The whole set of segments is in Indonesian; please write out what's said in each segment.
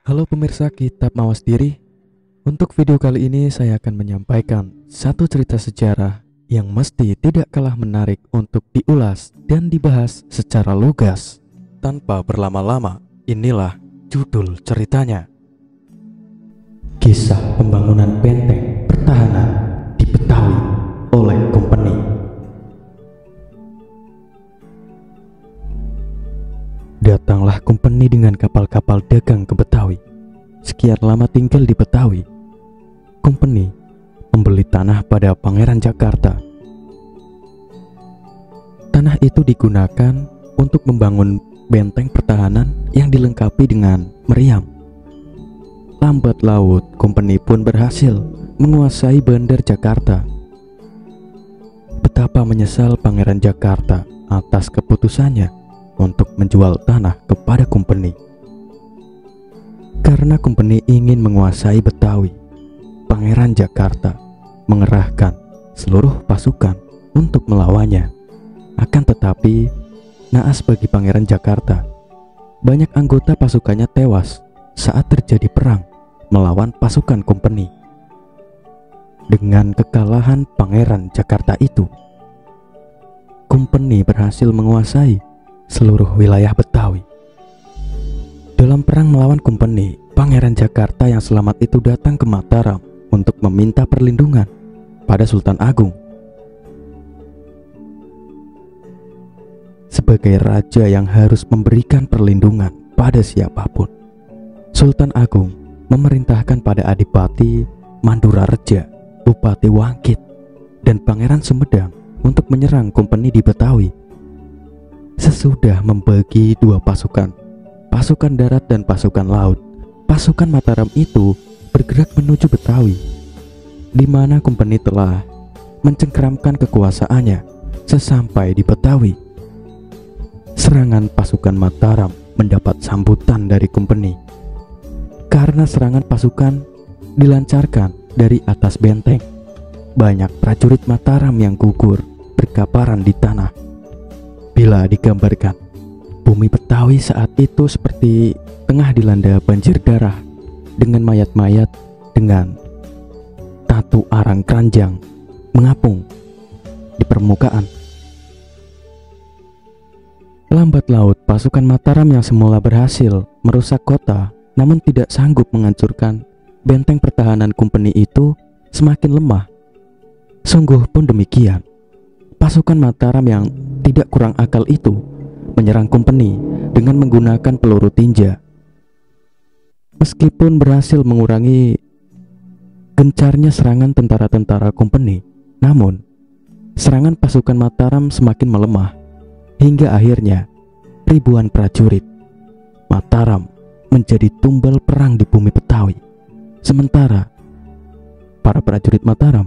Halo pemirsa Kitab Mawas Diri. Untuk video kali ini saya akan menyampaikan satu cerita sejarah yang mesti tidak kalah menarik untuk diulas dan dibahas secara lugas. Tanpa berlama-lama, inilah judul ceritanya. Kisah pembangunan benteng pertahanan di Betawi oleh Company. Datanglah Company dengan kapal-kapal dagang ke Betawi. Sekian lama tinggal di Betawi, Company membeli tanah pada Pangeran Jakarta. Tanah itu digunakan untuk membangun benteng pertahanan yang dilengkapi dengan meriam. Lambat laut, Company pun berhasil menguasai bandar Jakarta. Betapa menyesal Pangeran Jakarta atas keputusannya untuk menjual tanah kepada Company. Karena Company ingin menguasai Betawi, Pangeran Jakarta mengerahkan seluruh pasukan untuk melawannya. Akan tetapi, naas bagi Pangeran Jakarta, banyak anggota pasukannya tewas saat terjadi perang melawan pasukan Company. Dengan kekalahan Pangeran Jakarta itu, Company berhasil menguasai seluruh wilayah Betawi. Dalam perang melawan Company, Pangeran Jakarta yang selamat itu datang ke Mataram untuk meminta perlindungan pada Sultan Agung. Sebagai raja yang harus memberikan perlindungan pada siapapun, Sultan Agung memerintahkan pada Adipati Mandurareja, Bupati Wangkit, dan Pangeran Sumedang untuk menyerang Company di Betawi. Sesudah membagi dua pasukan darat dan pasukan laut, pasukan Mataram itu bergerak menuju Betawi, di mana Company telah mencengkeramkan kekuasaannya. Sesampai di Betawi, serangan pasukan Mataram mendapat sambutan dari Company. Karena serangan pasukan dilancarkan dari atas benteng, banyak prajurit Mataram yang gugur berkaparan di tanah. Bila digambarkan, bumi Betawi saat itu seperti tengah dilanda banjir darah, dengan mayat-mayat dengan tatu arang keranjang mengapung di permukaan. Lambat laut, pasukan Mataram yang semula berhasil merusak kota, namun tidak sanggup menghancurkan benteng pertahanan Company itu, semakin lemah. Sungguh pun demikian, pasukan Mataram yang tidak kurang akal itu menyerang Company dengan menggunakan peluru tinja. Meskipun berhasil mengurangi gencarnya serangan tentara-tentara Company, namun serangan pasukan Mataram semakin melemah, hingga akhirnya ribuan prajurit Mataram menjadi tumbal perang di bumi Betawi. Sementara para prajurit Mataram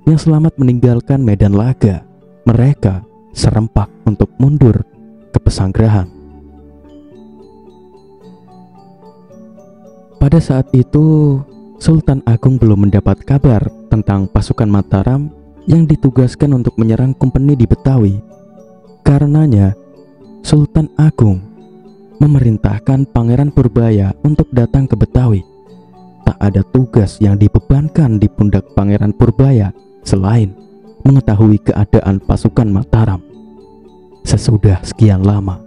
yang selamat meninggalkan medan laga, mereka serempak untuk mundur ke Pesanggerahan. Pada saat itu, Sultan Agung belum mendapat kabar tentang pasukan Mataram yang ditugaskan untuk menyerang Company di Betawi. Karenanya, Sultan Agung memerintahkan Pangeran Purbaya untuk datang ke Betawi. Tak ada tugas yang dibebankan di pundak Pangeran Purbaya selain mengetahui keadaan pasukan Mataram. Sesudah sekian lama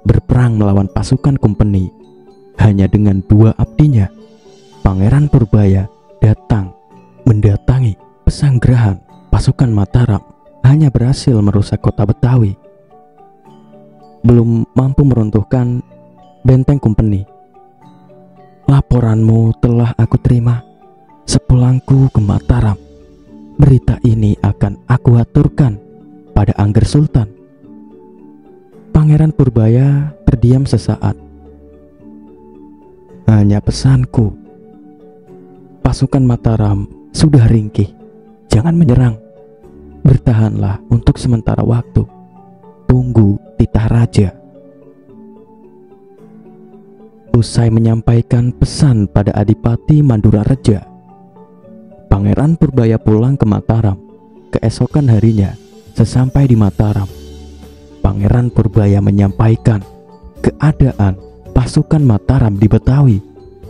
berperang melawan pasukan Company, hanya dengan dua abdinya, Pangeran Purbaya datang mendatangi Pesanggerahan. Pasukan Mataram hanya berhasil merusak kota Betawi, belum mampu meruntuhkan benteng Company. Laporanmu telah aku terima. Sepulangku ke Mataram, berita ini akan aku aturkan pada Angger Sultan. Pangeran Purbaya terdiam sesaat. Hanya pesanku, pasukan Mataram sudah ringkih. Jangan menyerang. Bertahanlah untuk sementara waktu. Tunggu titah raja. Usai menyampaikan pesan pada Adipati Mandurareja, Pangeran Purbaya pulang ke Mataram. Keesokan harinya, sesampai di Mataram, Pangeran Purbaya menyampaikan keadaan pasukan Mataram di Betawi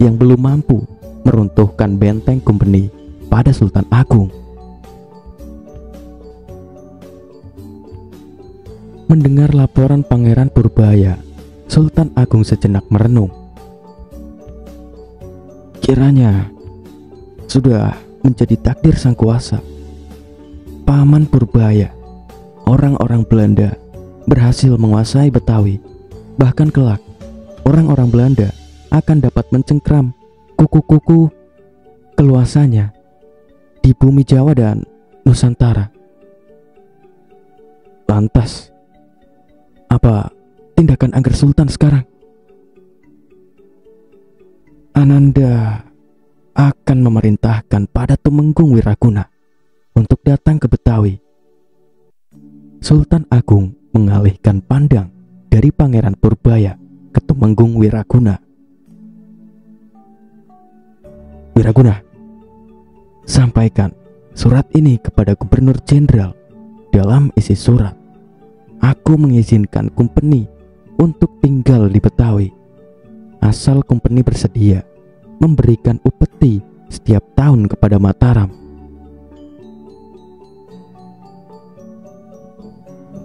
yang belum mampu meruntuhkan benteng Kumbeni pada Sultan Agung. Mendengar laporan Pangeran Purbaya, Sultan Agung sejenak merenung. Kiranya sudah menjadi takdir Sang Kuasa. Paman Purbaya, orang-orang Belanda berhasil menguasai Betawi. Bahkan kelak, orang-orang Belanda akan dapat mencengkram kuku-kuku keluasannya di bumi Jawa dan Nusantara. Lantas, apa tindakan Angger Sultan sekarang? Ananda akan memerintahkan pada Tumenggung Wiraguna untuk datang ke Betawi. Sultan Agung mengalihkan pandang dari Pangeran Purbaya ke Tumenggung Wiraguna. Wiraguna, sampaikan surat ini kepada Gubernur Jenderal. Dalam isi surat, aku mengizinkan Kumpeni untuk tinggal di Betawi, asal Kumpeni bersedia memberikan upeti setiap tahun kepada Mataram.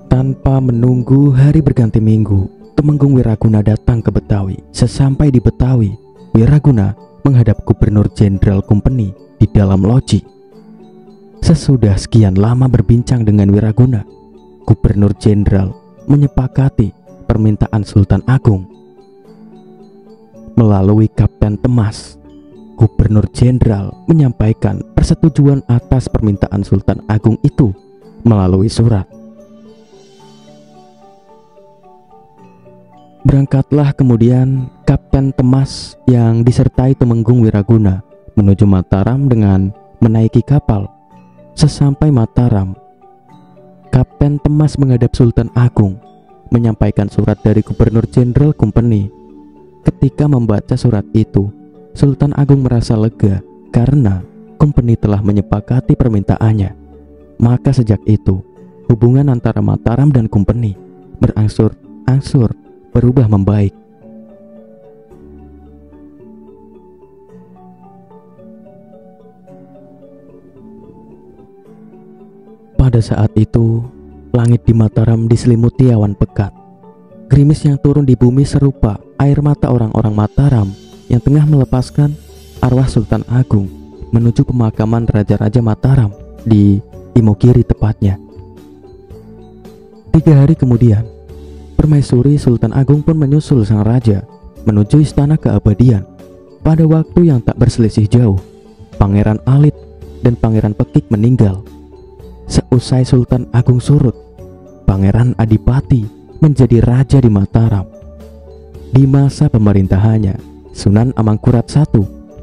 Tanpa menunggu hari berganti minggu, Tumenggung Wiraguna datang ke Betawi. Sesampai di Betawi, Wiraguna menghadap Gubernur Jenderal Kumpeni di dalam loji. Sesudah sekian lama berbincang dengan Wiraguna, Gubernur Jenderal menyepakati permintaan Sultan Agung. Melalui Kapten Temas, Gubernur Jenderal menyampaikan persetujuan atas permintaan Sultan Agung itu melalui surat. Berangkatlah kemudian Kapten Temas yang disertai Tumenggung Wiraguna menuju Mataram dengan menaiki kapal. Sesampai Mataram, Kapten Temas menghadap Sultan Agung, menyampaikan surat dari Gubernur Jenderal Kumpeni. Ketika membaca surat itu, Sultan Agung merasa lega karena Kumpeni telah menyepakati permintaannya. Maka sejak itu, hubungan antara Mataram dan Kumpeni berangsur-angsur berubah membaik. Pada saat itu, langit di Mataram diselimuti awan pekat. Gerimis yang turun di bumi serupa air mata orang-orang Mataram yang tengah melepaskan arwah Sultan Agung menuju pemakaman Raja-Raja Mataram di Imogiri tepatnya. 3 hari kemudian, Permaisuri Sultan Agung pun menyusul sang raja menuju istana keabadian. Pada waktu yang tak berselisih jauh, Pangeran Alit dan Pangeran Pekik meninggal. Seusai Sultan Agung surut, Pangeran Adipati menjadi raja di Mataram. Di masa pemerintahannya, Sunan Amangkurat I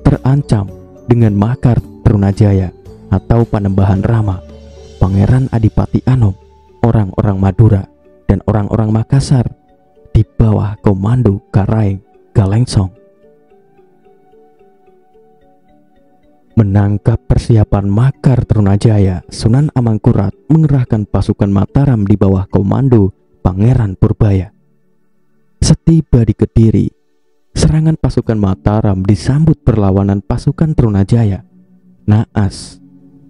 terancam dengan makar Trunajaya atau Panembahan Rama. Pangeran Adipati Anom, orang-orang Madura dan orang-orang Makassar di bawah komando Karaeng Galengsong. Menangkap persiapan makar Trunajaya, Sunan Amangkurat mengerahkan pasukan Mataram di bawah komando Pangeran Purbaya. Setiba di Kediri, serangan pasukan Mataram disambut perlawanan pasukan Trunajaya. Naas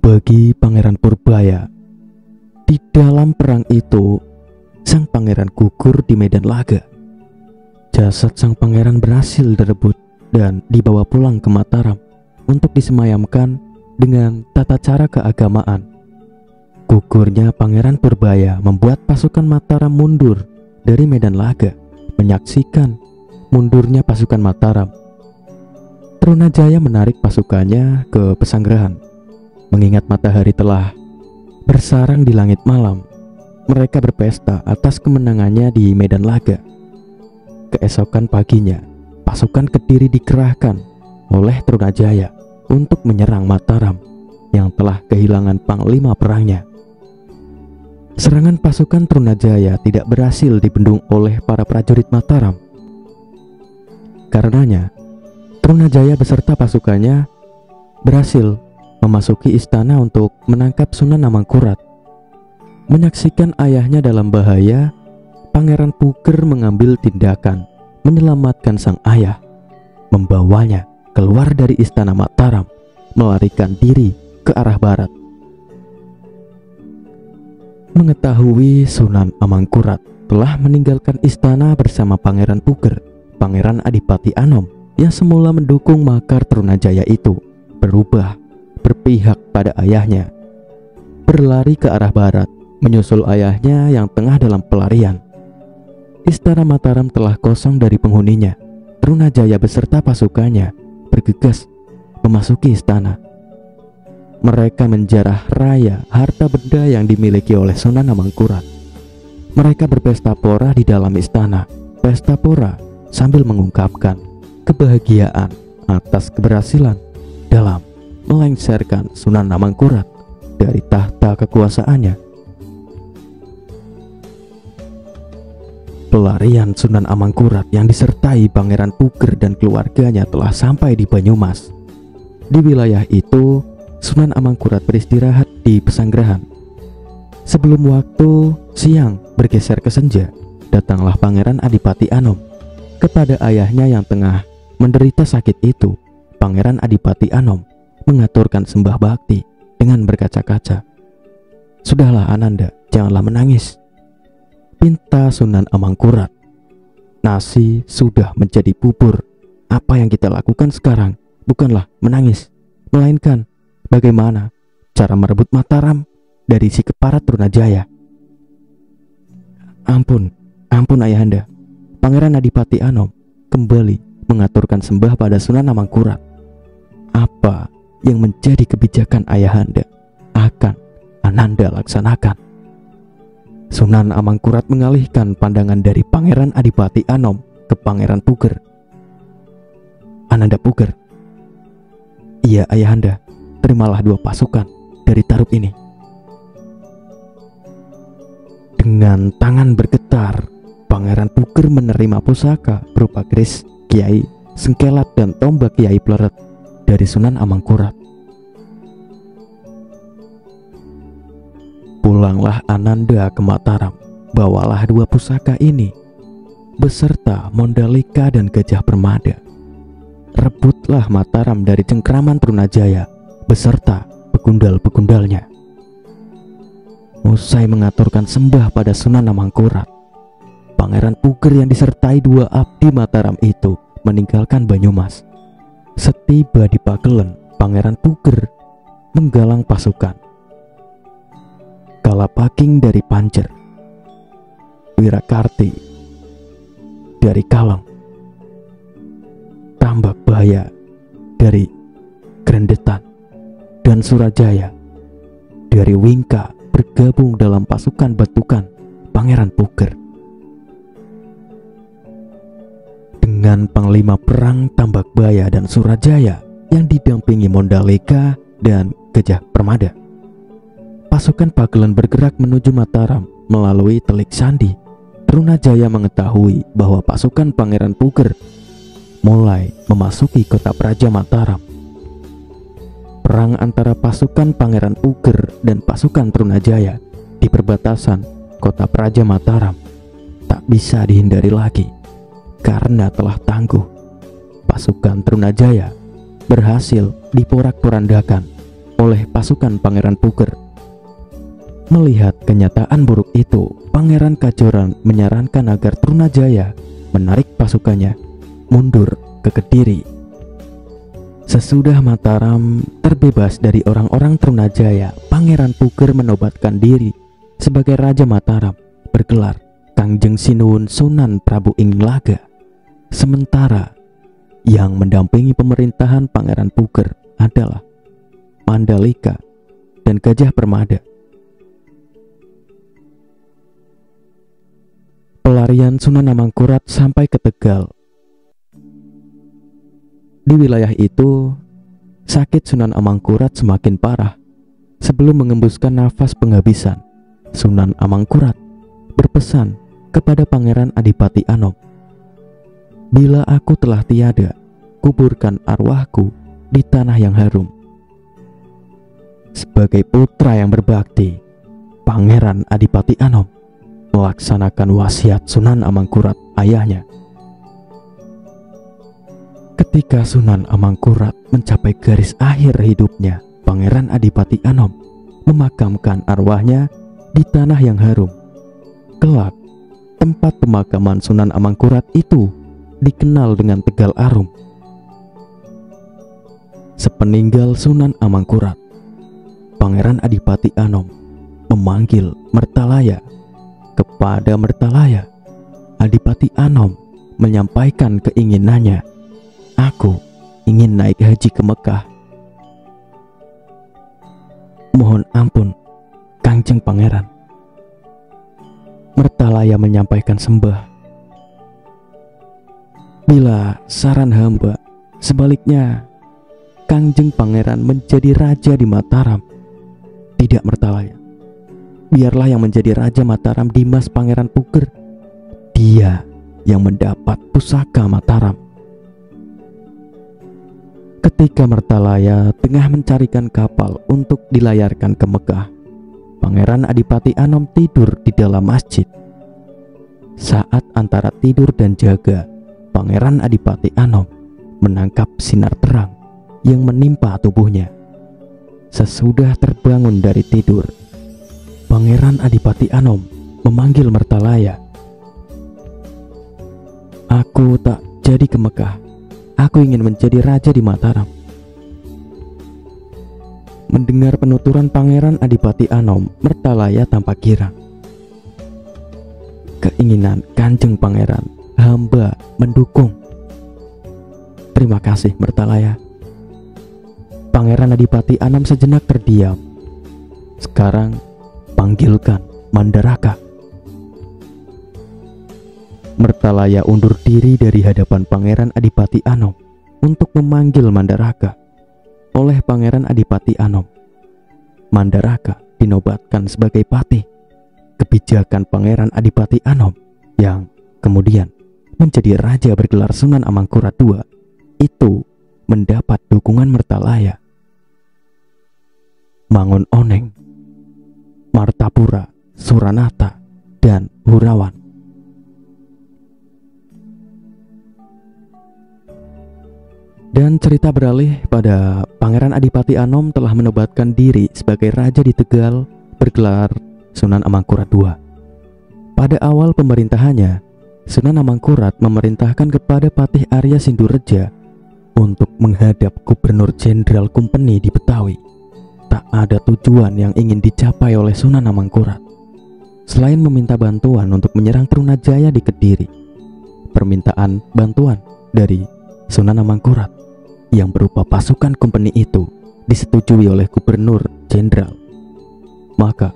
bagi Pangeran Purbaya. Di dalam perang itu, sang pangeran gugur di medan laga. Jasad sang pangeran berhasil direbut dan dibawa pulang ke Mataram untuk disemayamkan dengan tata cara keagamaan. Gugurnya Pangeran Purbaya membuat pasukan Mataram mundur dari medan laga, menyaksikan mundurnya pasukan Mataram. Trunajaya menarik pasukannya ke Pesanggerahan. Mengingat matahari telah bersarang di langit malam, mereka berpesta atas kemenangannya di medan laga. Keesokan paginya, pasukan Kediri dikerahkan oleh Trunajaya untuk menyerang Mataram yang telah kehilangan panglima perangnya. Serangan pasukan Trunajaya tidak berhasil dibendung oleh para prajurit Mataram. Karenanya, Trunajaya beserta pasukannya berhasil memasuki istana untuk menangkap Sunan Amangkurat. Menyaksikan ayahnya dalam bahaya, Pangeran Puger mengambil tindakan menyelamatkan sang ayah, membawanya keluar dari istana Mataram, melarikan diri ke arah barat. Mengetahui Sunan Amangkurat telah meninggalkan istana bersama Pangeran Puger, Pangeran Adipati Anom yang semula mendukung makar Trunajaya itu berubah berpihak pada ayahnya, berlari ke arah barat menyusul ayahnya yang tengah dalam pelarian. Istana Mataram telah kosong dari penghuninya. Trunajaya beserta pasukannya bergegas memasuki istana. Mereka menjarah raya harta benda yang dimiliki oleh Sunan Amangkurat. Mereka berpesta pora di dalam istana. Pesta pora sambil mengungkapkan kebahagiaan atas keberhasilan dalam melengsarkan Sunan Amangkurat dari tahta kekuasaannya. Pelarian Sunan Amangkurat yang disertai Pangeran Puger dan keluarganya telah sampai di Banyumas. Di wilayah itu, Sunan Amangkurat beristirahat di pesanggrahan. Sebelum waktu siang bergeser ke senja, datanglah Pangeran Adipati Anom kepada ayahnya yang tengah menderita sakit itu. Pangeran Adipati Anom mengaturkan sembah bakti dengan berkaca-kaca. "Sudahlah Ananda, janganlah menangis," pinta Sunan Amangkurat. "Nasi sudah menjadi bubur. Apa yang kita lakukan sekarang bukanlah menangis, melainkan bagaimana cara merebut Mataram dari si keparat Trunajaya." Ampun ayahanda." Pangeran Adipati Anom kembali mengaturkan sembah pada Sunan Amangkurat. "Apa yang menjadi kebijakan ayahanda akan Ananda laksanakan." Sunan Amangkurat mengalihkan pandangan dari Pangeran Adipati Anom ke Pangeran Puger. "Ananda Puger." "Iya ayahanda, terimalah 2 pasukan dari Tarub ini." Dengan tangan bergetar, Pangeran Puger menerima pusaka berupa keris Kiai Sengkelat dan tombak Kiai Pleret dari Sunan Amangkurat. "Pulanglah Ananda ke Mataram, bawalah 2 pusaka ini beserta Mondalika dan Gajah Permada. Rebutlah Mataram dari cengkraman Trunajaya beserta begundal-begundalnya." Usai mengaturkan sembah pada Sunan Amangkurat, Pangeran Puger yang disertai 2 abdi Mataram itu meninggalkan Banyumas. Setiba di Pagelen, Pangeran Puger menggalang pasukan. Kalapaking dari Pancer, Wirakarti dari Kalong, Tambak Bahaya dari Grendetan, dan Surajaya dari Wingka bergabung dalam pasukan batukan Pangeran Puger. Dengan panglima perang Tambak Bahaya dan Surajaya yang didampingi Mondalika dan Gajah Permada, pasukan Pagelen bergerak menuju Mataram melalui Telik Sandi. Trunajaya mengetahui bahwa pasukan Pangeran Puger mulai memasuki kota Praja Mataram. Perang antara pasukan Pangeran Puger dan pasukan Trunajaya di perbatasan kota Praja Mataram tak bisa dihindari lagi karena telah tangguh. Pasukan Trunajaya berhasil diporak-porandakan oleh pasukan Pangeran Puger. Melihat kenyataan buruk itu, Pangeran Kajoran menyarankan agar Trunajaya menarik pasukannya mundur ke Kediri. Sesudah Mataram terbebas dari orang-orang Trunajaya, Pangeran Puger menobatkan diri sebagai Raja Mataram bergelar Kangjeng Sinuwun Sunan Prabu Inglaga. Sementara yang mendampingi pemerintahan Pangeran Puger adalah Mandalika dan Gajah Permada. Pelarian Sunan Amangkurat sampai ke Tegal. Di wilayah itu, sakit Sunan Amangkurat semakin parah. Sebelum mengembuskan nafas penghabisan, Sunan Amangkurat berpesan kepada Pangeran Adipati Anom, "Bila aku telah tiada, kuburkan arwahku di tanah yang harum." Sebagai putra yang berbakti, Pangeran Adipati Anom melaksanakan wasiat Sunan Amangkurat ayahnya. Ketika Sunan Amangkurat mencapai garis akhir hidupnya, Pangeran Adipati Anom memakamkan arwahnya di tanah yang harum. Kelak, tempat pemakaman Sunan Amangkurat itu dikenal dengan Tegal Arum. Sepeninggal Sunan Amangkurat, Pangeran Adipati Anom memanggil Mertalaya. Kepada Mertalaya, Adipati Anom menyampaikan keinginannya. Aku ingin naik haji ke Mekah. Mohon ampun, Kangjeng Pangeran. Mertalaya menyampaikan sembah. Bila saran hamba, sebaliknya Kangjeng Pangeran menjadi raja di Mataram. Tidak, Mertalaya. Biarlah yang menjadi raja Mataram Dimas Pangeran Puger. Dia yang mendapat pusaka Mataram. Ketika Mertalaya tengah mencarikan kapal untuk dilayarkan ke Mekah, Pangeran Adipati Anom tidur di dalam masjid. Saat antara tidur dan jaga, Pangeran Adipati Anom menangkap sinar terang yang menimpa tubuhnya. Sesudah terbangun dari tidur, Pangeran Adipati Anom memanggil Mertalaya. Aku tak jadi ke Mekah. Aku ingin menjadi raja di Mataram. Mendengar penuturan Pangeran Adipati Anom, Mertalaya tampak girang. Keinginan Kanjeng Pangeran, hamba mendukung. Terima kasih, Mertalaya. Pangeran Adipati Anom sejenak terdiam. Sekarang panggilkan Mandaraka. Mertalaya undur diri dari hadapan Pangeran Adipati Anom untuk memanggil Mandaraka. Oleh Pangeran Adipati Anom, Mandaraka dinobatkan sebagai patih. Kebijakan Pangeran Adipati Anom yang kemudian menjadi raja bergelar Sunan Amangkurat II itu mendapat dukungan Mertalaya. Mangun Oneng, Martapura, Suranata, dan Hurawan. Dan cerita beralih pada Pangeran Adipati Anom telah menobatkan diri sebagai raja di Tegal bergelar Sunan Amangkurat II. Pada awal pemerintahannya, Sunan Amangkurat memerintahkan kepada Patih Arya Sindureja untuk menghadap Gubernur Jenderal Kumpeni di Betawi. Tak ada tujuan yang ingin dicapai oleh Sunan Amangkurat selain meminta bantuan untuk menyerang Trunajaya di Kediri. Permintaan bantuan dari Sunan Amangkurat yang berupa pasukan Kumpeni itu disetujui oleh Gubernur Jenderal. Maka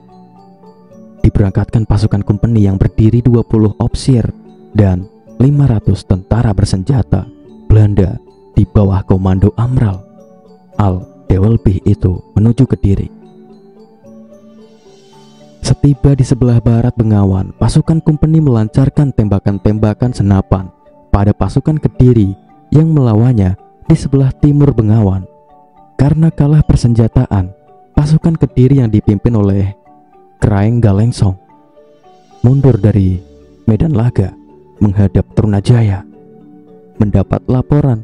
diberangkatkan pasukan Kumpeni yang berdiri 20 opsir dan 500 tentara bersenjata Belanda di bawah komando Amral Al-Dewelbih itu menuju Kediri. Setiba di sebelah barat Bengawan, pasukan Kumpeni melancarkan tembakan-tembakan senapan pada pasukan Kediri yang melawannya di sebelah timur Bengawan. Karena kalah persenjataan, pasukan Kediri yang dipimpin oleh Kraeng Galengsong mundur dari medan laga menghadap Trunajaya. Mendapat laporan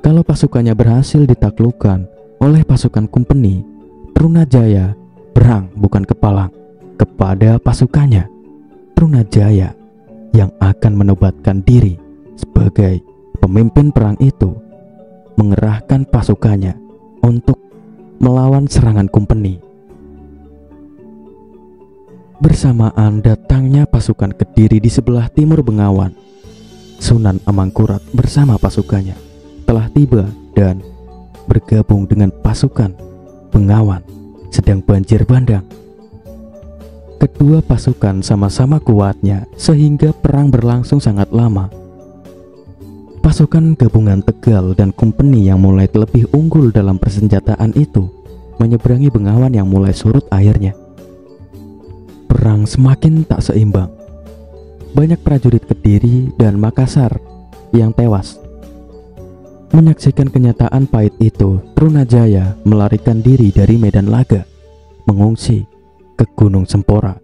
kalau pasukannya berhasil ditaklukkan oleh pasukan Kumpeni, Trunajaya berang bukan kepalang kepada pasukannya. Trunajaya yang akan menobatkan diri sebagai pemimpin perang itu mengerahkan pasukannya untuk melawan serangan Kumpeni. Bersamaan datangnya pasukan Kediri di sebelah timur Bengawan, Sunan Amangkurat bersama pasukannya telah tiba dan bergabung dengan pasukan Bengawan sedang banjir bandang. Kedua pasukan sama-sama kuatnya sehingga perang berlangsung sangat lama. Pasukan gabungan Tegal dan Kumpeni yang mulai lebih unggul dalam persenjataan itu menyeberangi Bengawan yang mulai surut airnya. Perang semakin tak seimbang. Banyak prajurit Kediri dan Makassar yang tewas. Menyaksikan kenyataan pahit itu, Trunajaya melarikan diri dari medan laga, mengungsi ke Gunung Sempora.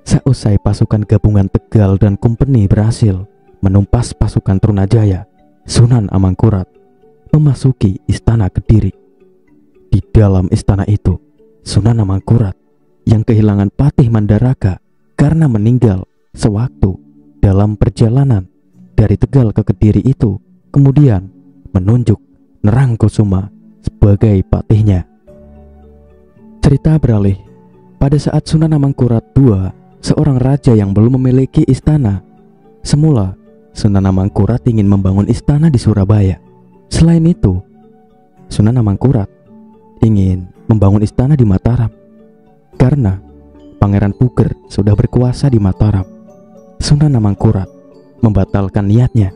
Seusai pasukan gabungan Tegal dan Kumpeni berhasil menumpas pasukan Trunajaya, Sunan Amangkurat memasuki istana Kediri. Di dalam istana itu, Sunan Amangkurat yang kehilangan Patih Mandaraka karena meninggal sewaktu dalam perjalanan dari Tegal ke Kediri itu, kemudian menunjuk Nerangkusuma sebagai patihnya. Cerita beralih pada saat Sunan Amangkurat II, seorang raja yang belum memiliki istana. Semula, Sunan Amangkurat ingin membangun istana di Surabaya. Selain itu, Sunan Amangkurat ingin membangun istana di Mataram karena Pangeran Puger sudah berkuasa di Mataram. Sunan Amangkurat membatalkan niatnya.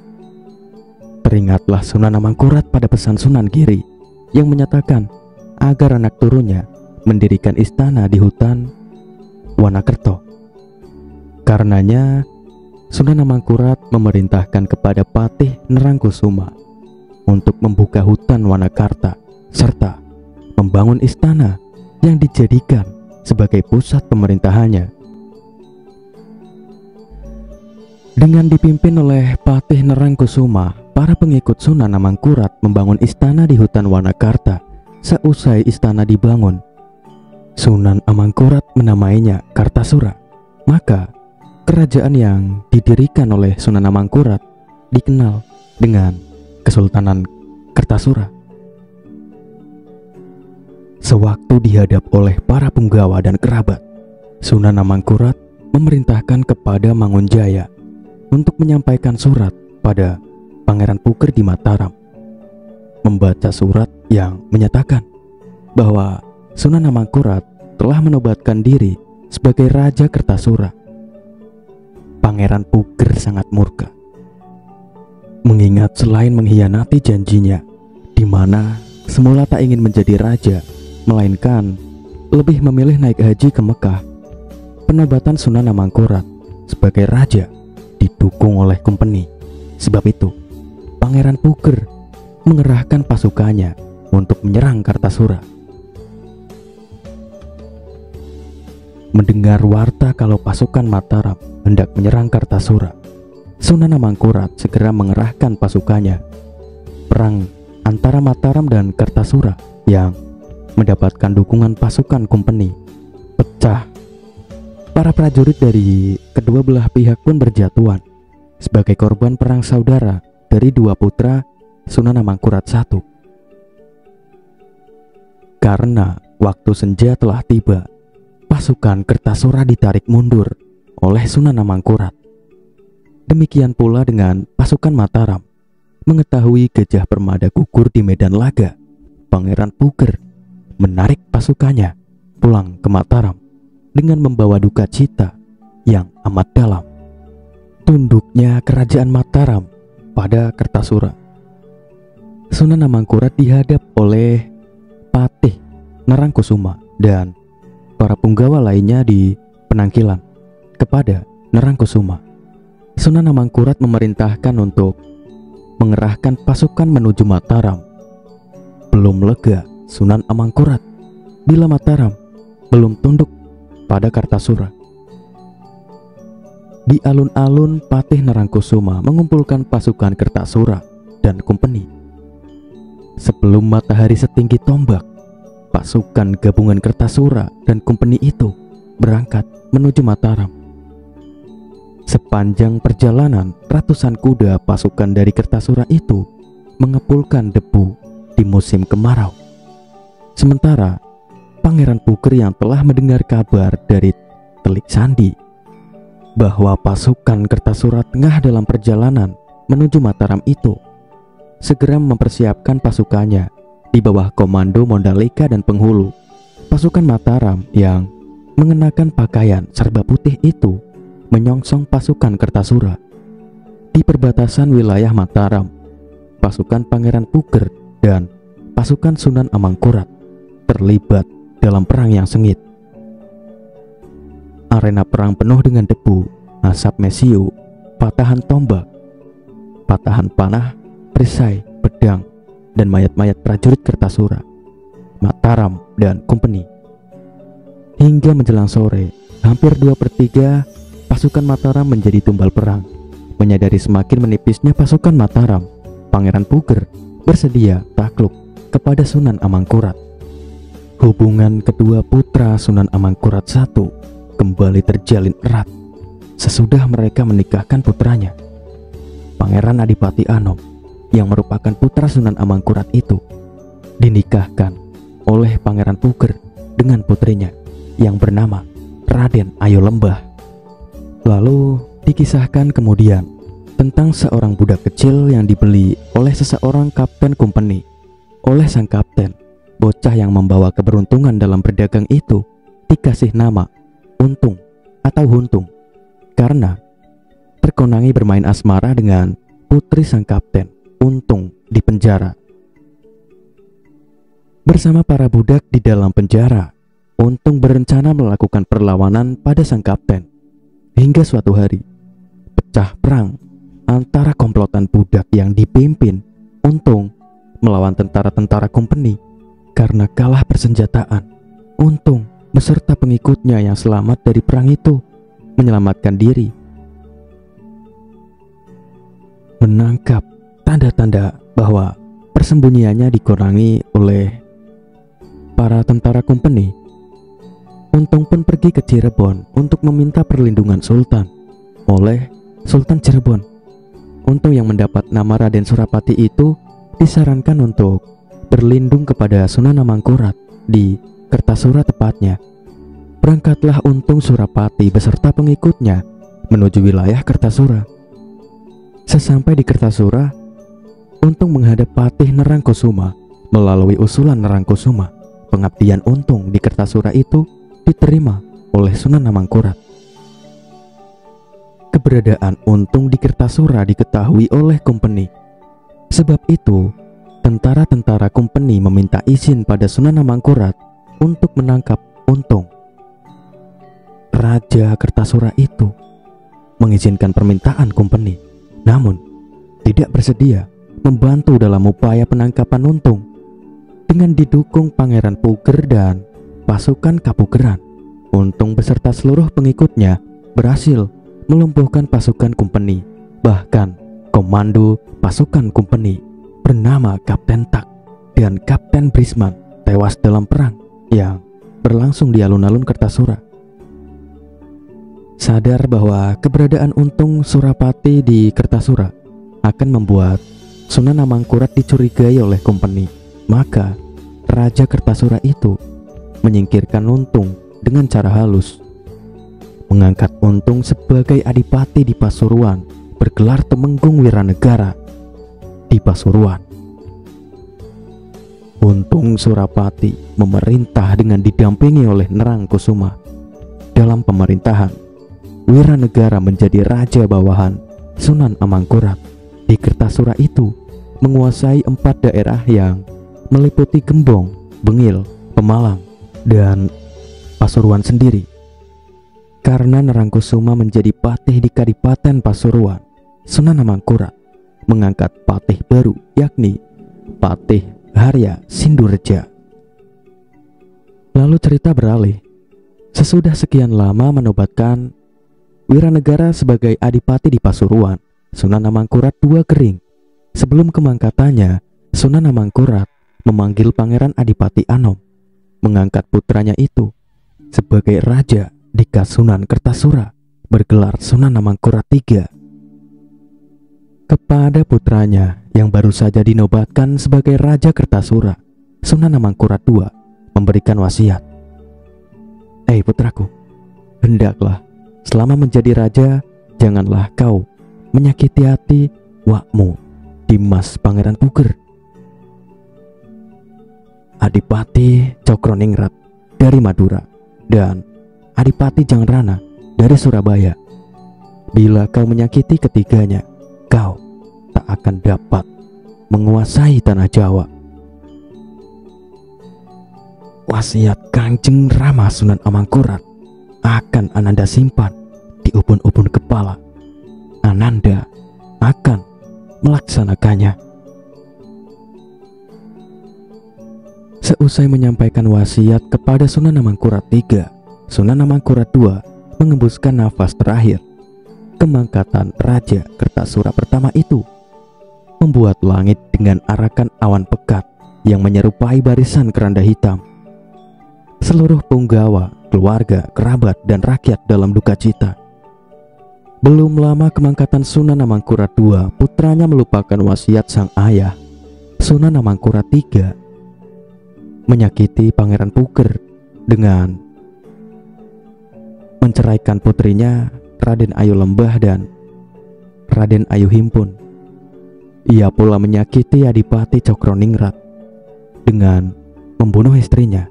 Teringatlah Sunan Amangkurat pada pesan Sunan Giri yang menyatakan agar anak turunnya mendirikan istana di hutan Wanakerto. Karenanya, Sunan Amangkurat memerintahkan kepada Patih Nerangkusuma untuk membuka hutan Wanakarta serta membangun istana yang dijadikan sebagai pusat pemerintahannya. Dengan dipimpin oleh Patih Nerangkusuma, para pengikut Sunan Amangkurat membangun istana di hutan Wanakarta. Seusai istana dibangun, Sunan Amangkurat menamainya Kartasura. Maka kerajaan yang didirikan oleh Sunan Amangkurat dikenal dengan Kesultanan Kartasura. Sewaktu dihadap oleh para punggawa dan kerabat, Sunan Amangkurat memerintahkan kepada Mangunjaya untuk menyampaikan surat pada Pangeran Puger di Mataram. Membaca surat yang menyatakan bahwa Sunan Amangkurat telah menobatkan diri sebagai Raja Kertasura. Pangeran Puger sangat murka, mengingat selain mengkhianati janjinya, di mana semula tak ingin menjadi raja, melainkan lebih memilih naik haji ke Mekah. Penobatan Sunan Amangkurat sebagai raja didukung oleh Kompeni. Sebab itu, Pangeran Puger mengerahkan pasukannya untuk menyerang Kartasura. Mendengar warta kalau pasukan Mataram hendak menyerang Kartasura, Sunan Amangkurat segera mengerahkan pasukannya. Perang antara Mataram dan Kartasura yang mendapatkan dukungan pasukan Kompeni pecah. Para prajurit dari kedua belah pihak pun berjatuhan sebagai korban perang saudara dari dua putra Sunan Amangkurat I. Karena waktu senja telah tiba, pasukan Kertasura ditarik mundur oleh Sunan Amangkurat. Demikian pula dengan pasukan Mataram. Mengetahui Gajah Permada gugur di medan laga, Pangeran Puger menarik pasukannya pulang ke Mataram dengan membawa duka cita yang amat dalam. Tunduknya kerajaan Mataram pada Kertasura, Sunan Amangkurat dihadap oleh Patih Nerangkusuma dan para punggawa lainnya di penangkilan kepada Nerangkusuma. Sunan Amangkurat memerintahkan untuk mengerahkan pasukan menuju Mataram. Belum lega Sunan Amangkurat bila Mataram belum tunduk pada Kartasura. Di alun-alun, Patih Nerangkusuma mengumpulkan pasukan Kertasura dan Kompeni. Sebelum matahari setinggi tombak, pasukan gabungan Kertasura dan Kompeni itu berangkat menuju Mataram. Sepanjang perjalanan, ratusan kuda pasukan dari Kertasura itu mengepulkan debu di musim kemarau. Sementara Pangeran Puger yang telah mendengar kabar dari Telik Sandi bahwa pasukan Kertasura tengah dalam perjalanan menuju Mataram itu, segera mempersiapkan pasukannya di bawah komando Mondalika dan Penghulu. Pasukan Mataram yang mengenakan pakaian serba putih itu menyongsong pasukan Kertasura. Di perbatasan wilayah Mataram, pasukan Pangeran Puger dan pasukan Sunan Amangkurat terlibat dalam perang yang sengit. Arena perang penuh dengan debu, asap mesiu, patahan tombak, patahan panah, perisai, pedang, dan mayat-mayat prajurit Kertasura, Mataram, dan Kompeni. Hingga menjelang sore, hampir 2/3 pasukan Mataram menjadi tumbal perang. Menyadari semakin menipisnya pasukan Mataram, Pangeran Puger bersedia takluk kepada Sunan Amangkurat. Hubungan kedua putra Sunan Amangkurat I kembali terjalin erat sesudah mereka menikahkan putranya. Pangeran Adipati Anom yang merupakan putra Sunan Amangkurat itu dinikahkan oleh Pangeran Puger dengan putrinya yang bernama Raden Ayo Lembah. Lalu dikisahkan kemudian tentang seorang budak kecil yang dibeli oleh seseorang kapten company. Oleh sang kapten, bocah yang membawa keberuntungan dalam berdagang itu dikasih nama Untung atau Huntung karena terkonangi bermain asmara dengan putri sang kapten, Untung, di penjara. Bersama para budak di dalam penjara, Untung berencana melakukan perlawanan pada sang kapten. Hingga suatu hari, pecah perang antara komplotan budak yang dipimpin Untung melawan tentara-tentara company. Karena kalah persenjataan, Untung beserta pengikutnya yang selamat dari perang itu menyelamatkan diri, menangkap tanda-tanda bahwa persembunyiannya dikurangi oleh para tentara company. Untung pun pergi ke Cirebon untuk meminta perlindungan Sultan oleh Sultan Cirebon. Untung yang mendapat nama Raden Surapati itu disarankan untuk berlindung kepada Sunan Amangkurat di Kertasura tepatnya. Berangkatlah Untung Surapati beserta pengikutnya menuju wilayah Kertasura. Sesampai di Kertasura, Untung menghadap Patih Nerangkusuma. Melalui usulan Nerangkusuma, pengabdian Untung di Kertasura itu diterima oleh Sunan Amangkurat. Keberadaan Untung di Kertasura diketahui oleh company. Sebab itu, tentara-tentara company meminta izin pada Sunan Amangkurat untuk menangkap Untung. Raja Kertasura itu mengizinkan permintaan company, namun tidak bersedia membantu dalam upaya penangkapan Untung. Dengan didukung Pangeran Puger dan pasukan Kapugeran, Untung beserta seluruh pengikutnya berhasil melumpuhkan pasukan company. Bahkan komando pasukan company bernama Kapten Tak dan Kapten Brisman tewas dalam perang yang berlangsung di alun-alun Kertasura. Sadar bahwa keberadaan Untung Surapati di Kertasura akan membuat Sunan Amangkurat dicurigai oleh company, maka Raja Kertasura itu menyingkirkan Untung dengan cara halus, mengangkat Untung sebagai adipati di Pasuruan, bergelar Temenggung Wiranegara di Pasuruan. Untung Surapati memerintah dengan didampingi oleh Nerangkusuma. Dalam pemerintahan, Wiranegara menjadi raja bawahan Sunan Amangkurat. Di Kertasura itu menguasai 4 daerah yang meliputi Gembong, Bengil, Pemalang, dan Pasuruan sendiri. Karena Nerangkusuma menjadi patih di Kadipaten Pasuruan, Sunan Amangkurat mengangkat patih baru, yakni Patih Harya Sindureja. Lalu cerita beralih. Sesudah sekian lama menobatkan Wiranegara sebagai adipati di Pasuruan, Sunan Amangkurat II Kering. Sebelum kemangkatannya, Sunan Amangkurat memanggil Pangeran Adipati Anom, mengangkat putranya itu sebagai raja di Kasunan Kertasura, bergelar Sunan Amangkurat III. Kepada putranya yang baru saja dinobatkan sebagai Raja Kertasura, Sunan Amangkurat II memberikan wasiat. Putraku, hendaklah selama menjadi raja, janganlah kau menyakiti hati wakmu Dimas Pangeran Puger, Adipati Cokroningrat dari Madura, dan Adipati Jangrana dari Surabaya. Bila kau menyakiti ketiganya, kau tak akan dapat menguasai tanah Jawa. Wasiat Kangjeng Rama Sunan Amangkurat akan Ananda simpan di ubun-ubun kepala. Ananda akan melaksanakannya. Seusai menyampaikan wasiat kepada Sunan Amangkurat III, Sunan Amangkurat II mengembuskan nafas terakhir. Kemangkatan Raja Kertasura pertama itu membuat langit dengan arakan awan pekat yang menyerupai barisan keranda hitam. Seluruh punggawa, keluarga, kerabat, dan rakyat dalam duka cita. Belum lama kemangkatan Sunan Amangkurat II, putranya melupakan wasiat sang ayah, Sunan Amangkurat III, menyakiti Pangeran Puger dengan menceraikan putrinya Raden Ayu Lembah dan Raden Ayu Himpun. Ia pula menyakiti Adipati Cokroningrat dengan membunuh istrinya.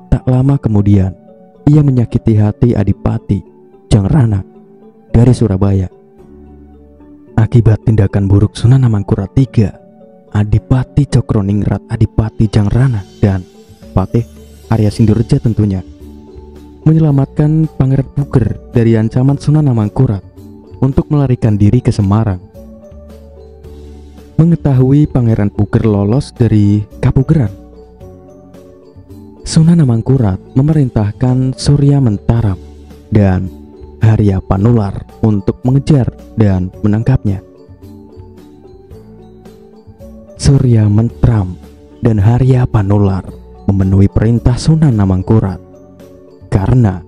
Tak lama kemudian, ia menyakiti hati Adipati Jangrana dari Surabaya. Akibat tindakan buruk Sunan Amangkurat III, Adipati Cokroningrat, Adipati Jangrana, dan Patih Arya Sindurja tentunya menyelamatkan Pangeran Puger dari ancaman Sunan Amangkurat untuk melarikan diri ke Semarang. Mengetahui Pangeran Puger lolos dari Kapugeran, Sunan Amangkurat memerintahkan Surya Mentaram dan Harya Panular untuk mengejar dan menangkapnya. Surya Mentram dan Harya Panular memenuhi perintah Sunan Amangkurat karena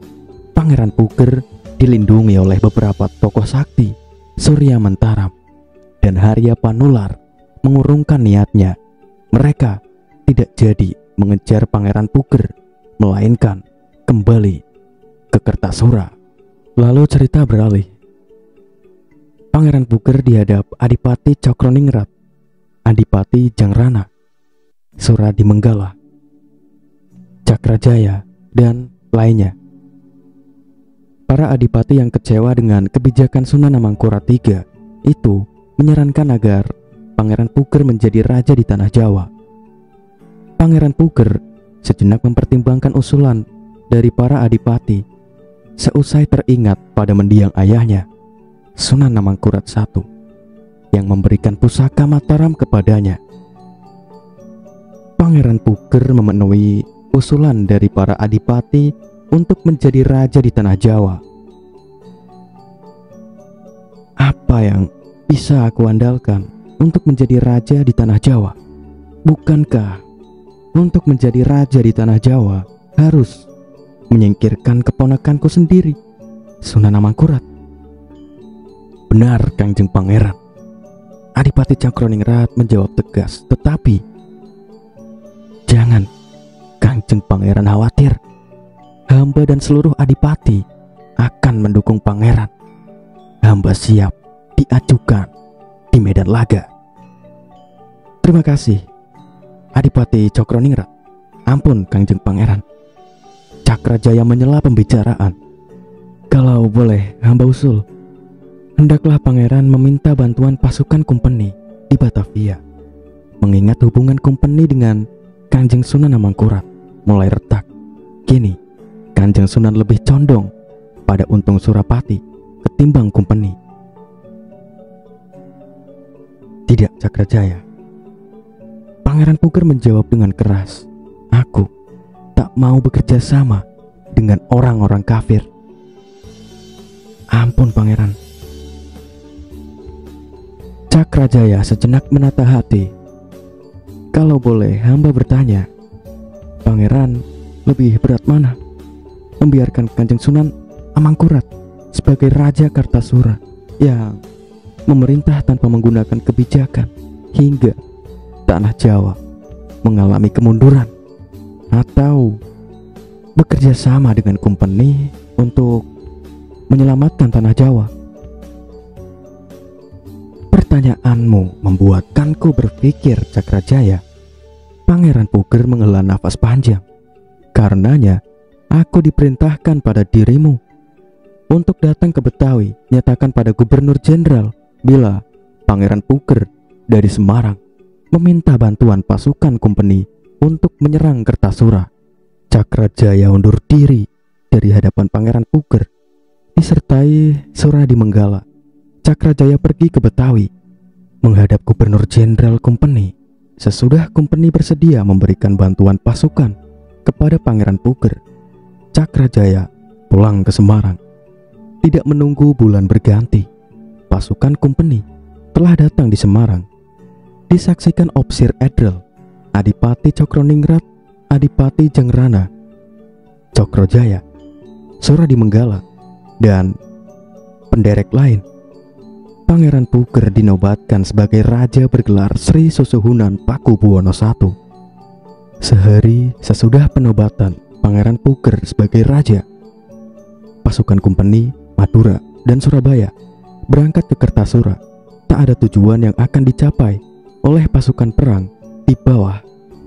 Pangeran Puger dilindungi oleh beberapa tokoh sakti. Surya Mentaram dan Harya Panular mengurungkan niatnya. Mereka tidak jadi mengejar Pangeran Puger, melainkan kembali ke Kertasura. Lalu cerita beralih. Pangeran Puger dihadap Adipati Cokroningrat, Adipati Jangrana, Suradi Menggala, Cakrajaya, dan lainnya. Para adipati yang kecewa dengan kebijakan Sunan Amangkurat III itu menyarankan agar Pangeran Puger menjadi raja di tanah Jawa. Pangeran Puger sejenak mempertimbangkan usulan dari para adipati. Seusai teringat pada mendiang ayahnya, Sunan Amangkurat I, yang memberikan pusaka Mataram kepadanya, Pangeran Puger memenuhi usulan dari para adipati untuk menjadi raja di tanah Jawa. Apa yang bisa aku andalkan untuk menjadi raja di tanah Jawa? Bukankah untuk menjadi raja di tanah Jawa harus menyingkirkan keponakanku sendiri, Sunan Amangkurat? Benar, Kangjeng Pangeran. Adipati Cokroningrat menjawab tegas. Tetapi jangan, Kangjeng Pangeran khawatir. Hamba dan seluruh adipati akan mendukung Pangeran. Hamba siap diajukan di medan laga. Terima kasih, Adipati Cokroningrat. Ampun, Kangjeng Pangeran. Cakrajaya menyela pembicaraan. Kalau boleh hamba usul, hendaklah Pangeran meminta bantuan pasukan Kumpeni di Batavia. Mengingat hubungan Kumpeni dengan Kanjeng Sunan Amangkurat mulai retak. Kini Kanjeng Sunan lebih condong pada Untung Surapati ketimbang Kumpeni. Tidak, Cakrajaya. Pangeran Puger menjawab dengan keras. Aku tak mau bekerja sama dengan orang-orang kafir. Ampun, Pangeran. Cakrajaya sejenak menata hati. Kalau boleh hamba bertanya, Pangeran lebih berat mana? Membiarkan Kanjeng Sunan Amangkurat sebagai Raja Kartasura yang memerintah tanpa menggunakan kebijakan hingga tanah Jawa mengalami kemunduran, atau bekerja sama dengan Kumpeni untuk menyelamatkan tanah Jawa? Pertanyaanmu membuatkanku berpikir, Cakrajaya. Pangeran Puger menghela nafas panjang. Karenanya aku diperintahkan pada dirimu untuk datang ke Betawi, nyatakan pada Gubernur Jenderal bila Pangeran Puger dari Semarang meminta bantuan pasukan Kumpeni untuk menyerang Kertasura. Cakrajaya undur diri dari hadapan Pangeran Puger disertai Suradi Menggala. Cakrajaya pergi ke Betawi menghadap Gubernur Jenderal Kumpeni. Sesudah Kumpeni bersedia memberikan bantuan pasukan kepada Pangeran Puger, Cakrajaya pulang ke Semarang. Tidak menunggu bulan berganti, pasukan Kumpeni telah datang di Semarang. disaksikan Opsir Edrel, Adipati Cokroningrat, Adipati Jengrana, Cokrojaya, Suradimenggala, dan penderek lain. Pangeran Puger dinobatkan sebagai raja bergelar Sri Susuhunan Pakubuwono I. Sehari sesudah penobatan Pangeran Puger sebagai raja, pasukan Kumpeni, Madura, dan Surabaya berangkat ke Kertasura. Tak ada tujuan yang akan dicapai oleh pasukan perang di bawah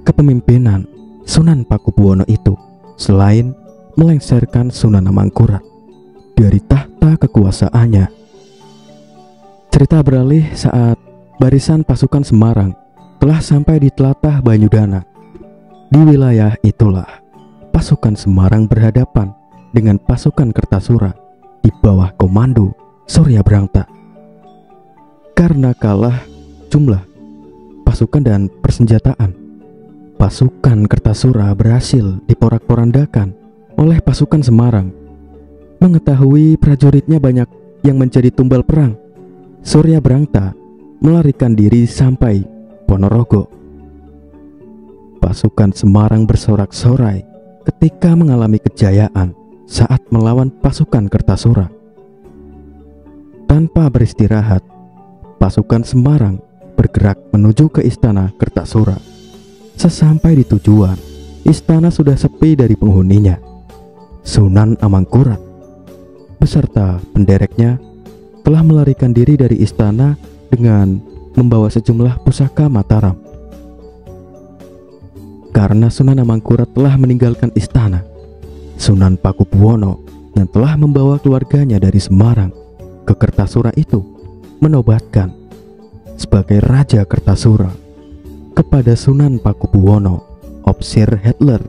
kepemimpinan Sunan Pakubuwono itu selain melengsarkan Sunan Amangkurat dari tahta kekuasaannya. Cerita beralih saat barisan pasukan Semarang telah sampai di tlatah Banyudana. Di wilayah itulah pasukan Semarang berhadapan dengan pasukan Kertasura di bawah komando Surya Brangta. Karena kalah jumlah pasukan dan persenjataan, pasukan Kertasura berhasil diporak-porandakan oleh pasukan Semarang. Mengetahui prajuritnya banyak yang menjadi tumbal perang, Surya Brangta melarikan diri sampai Ponorogo. Pasukan Semarang bersorak-sorai ketika mengalami kejayaan saat melawan pasukan Kertasura. Tanpa beristirahat, pasukan Semarang bergerak menuju ke istana Kertasura. Sesampai di tujuan, istana sudah sepi dari penghuninya. Sunan Amangkurat beserta pendereknya telah melarikan diri dari istana dengan membawa sejumlah pusaka Mataram. Karena Sunan Amangkurat telah meninggalkan istana, Sunan Pakubuwono yang telah membawa keluarganya dari Semarang ke Kertasura itu menobatkan sebagai Raja Kertasura kepada Sunan Pakubuwono, Opsir Hitler.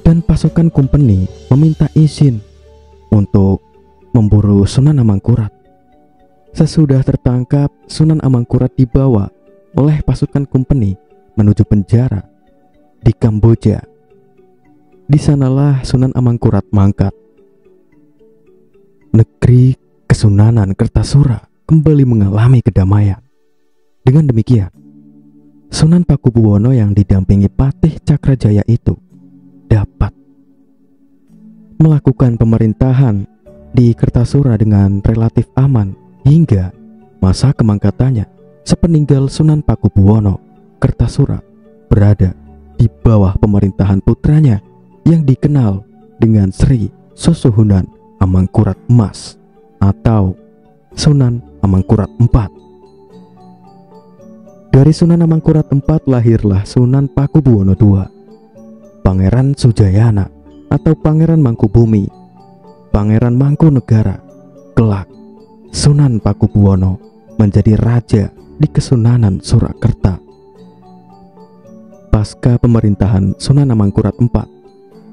Dan pasukan Kumpeni meminta izin untuk memburu Sunan Amangkurat. Sesudah tertangkap, Sunan Amangkurat dibawa oleh pasukan Kumpeni menuju penjara di Kamboja. Di sanalah Sunan Amangkurat mangkat. Negeri Kesunanan Kertasura kembali mengalami kedamaian. Dengan demikian, Sunan Pakubuwono yang didampingi Patih Cakrajaya itu dapat melakukan pemerintahan di Kertasura dengan relatif aman hingga masa kemangkatannya. Sepeninggal Sunan Pakubuwono, Kertasura berada di bawah pemerintahan putranya yang dikenal dengan Sri Susuhunan Amangkurat Emas atau Sunan Amangkurat IV. Dari Sunan Amangkurat IV lahirlah Sunan Pakubuwono II, Pangeran Sujayana atau Pangeran Mangkubumi, Pangeran Mangkunegara. Kelak Sunan Pakubuwono menjadi raja di Kesunanan Surakarta. Pasca pemerintahan Sunan Amangkurat IV,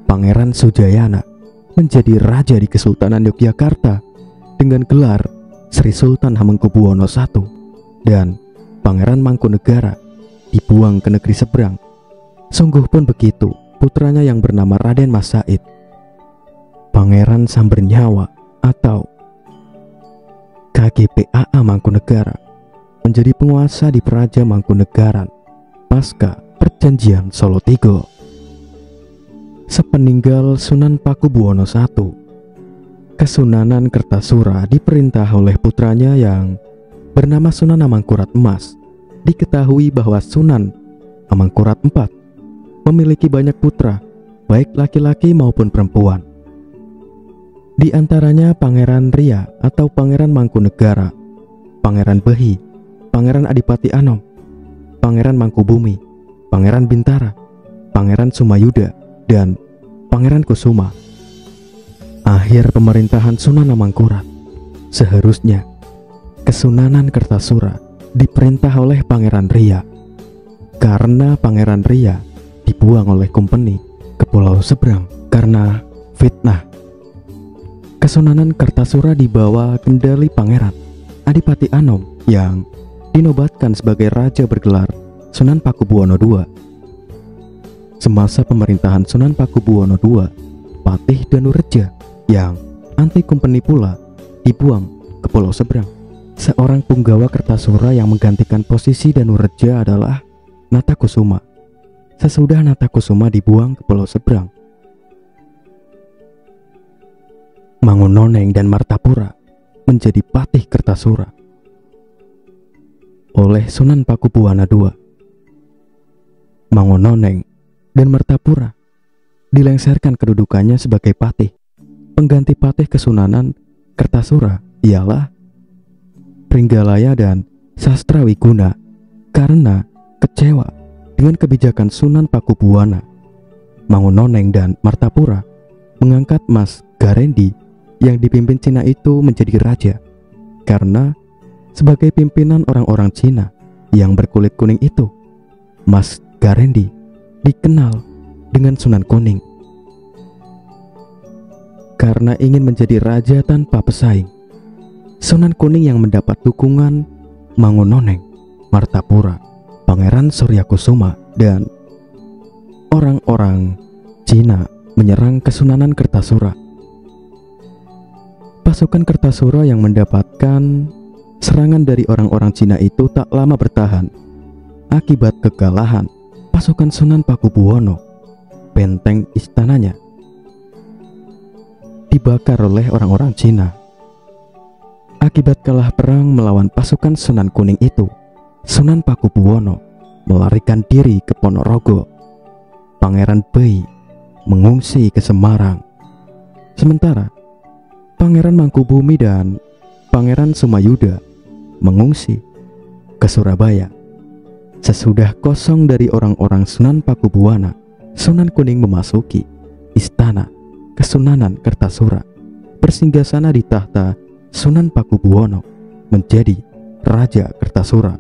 Pangeran Sujayana menjadi raja di Kesultanan Yogyakarta dengan gelar Sri Sultan Hamengkubuwono I, dan Pangeran Mangkunegara dibuang ke negeri seberang. Sungguh pun begitu putranya yang bernama Raden Mas Said, Pangeran Sambernyawa atau KGPAA Mangkunegara, menjadi penguasa di Praja Mangkunegaran pasca Perjanjian Solo Tigo. Sepeninggal Sunan Pakubuwono I, Kesunanan Kertasura diperintah oleh putranya yang bernama Sunan Amangkurat Emas. Diketahui bahwa Sunan Amangkurat IV memiliki banyak putra, baik laki-laki maupun perempuan. Di antaranya Pangeran Ria atau Pangeran Mangkunegara, Pangeran Behi, Pangeran Adipati Anom, Pangeran Mangkubumi, Pangeran Bintara, Pangeran Sumayuda, dan Pangeran Kusuma. Akhir pemerintahan Sunan Amangkurat, seharusnya Kesunanan Kertasura diperintah oleh Pangeran Ria. Karena Pangeran Ria dibuang oleh Kumpeni ke Pulau Seberang karena fitnah, Kesunanan Kertasura dibawa kendali Pangeran Adipati Anom yang dinobatkan sebagai raja bergelar Sunan Pakubuwono II. Semasa pemerintahan Sunan Pakubuwono II, Patih Danureja yang anti Kumpeni pula dibuang ke Pulau Seberang Seorang punggawa Kertasura yang menggantikan posisi Danureja adalah Natakusuma. Sesudah Natakusuma dibuang ke pulau seberang, Mangunoneng dan Martapura menjadi patih Kertasura oleh Sunan Pakubuwana II. Mangunoneng dan Martapura dilengsarkan kedudukannya sebagai patih. Pengganti patih Kesunanan Kertasura ialah Pringgalaya dan Sastrawiguna karena kecewa dengan kebijakan Sunan Pakubuwana. Mangunoneng dan Martapura mengangkat Mas Garendi yang dipimpin Cina itu menjadi raja karena sebagai pimpinan orang-orang Cina yang berkulit kuning itu, Mas Garendi dikenal dengan Sunan Kuning. Karena ingin menjadi raja tanpa pesaing, Sunan Kuning yang mendapat dukungan Mangunoneng, Martapura, Pangeran Suryakusuma, dan orang-orang Cina menyerang Kesunanan Kertasura. Pasukan Kertasura yang mendapatkan serangan dari orang-orang Cina itu tak lama bertahan. Akibat kekalahan, pasukan Sunan Pakubuwono, benteng istananya dibakar oleh orang-orang Cina. Akibat kalah perang melawan pasukan Sunan Kuning itu, Sunan Pakubuwono melarikan diri ke Ponorogo. Pangeran Bei mengungsi ke Semarang. Sementara Pangeran Mangkubumi dan Pangeran Sumayuda mengungsi ke Surabaya. Sesudah kosong dari orang-orang Sunan Pakubuwana, Sunan Kuning memasuki istana Kesunanan Kertasura, bersinggasana di tahta Sunan Pakubuwono menjadi Raja Kertasura.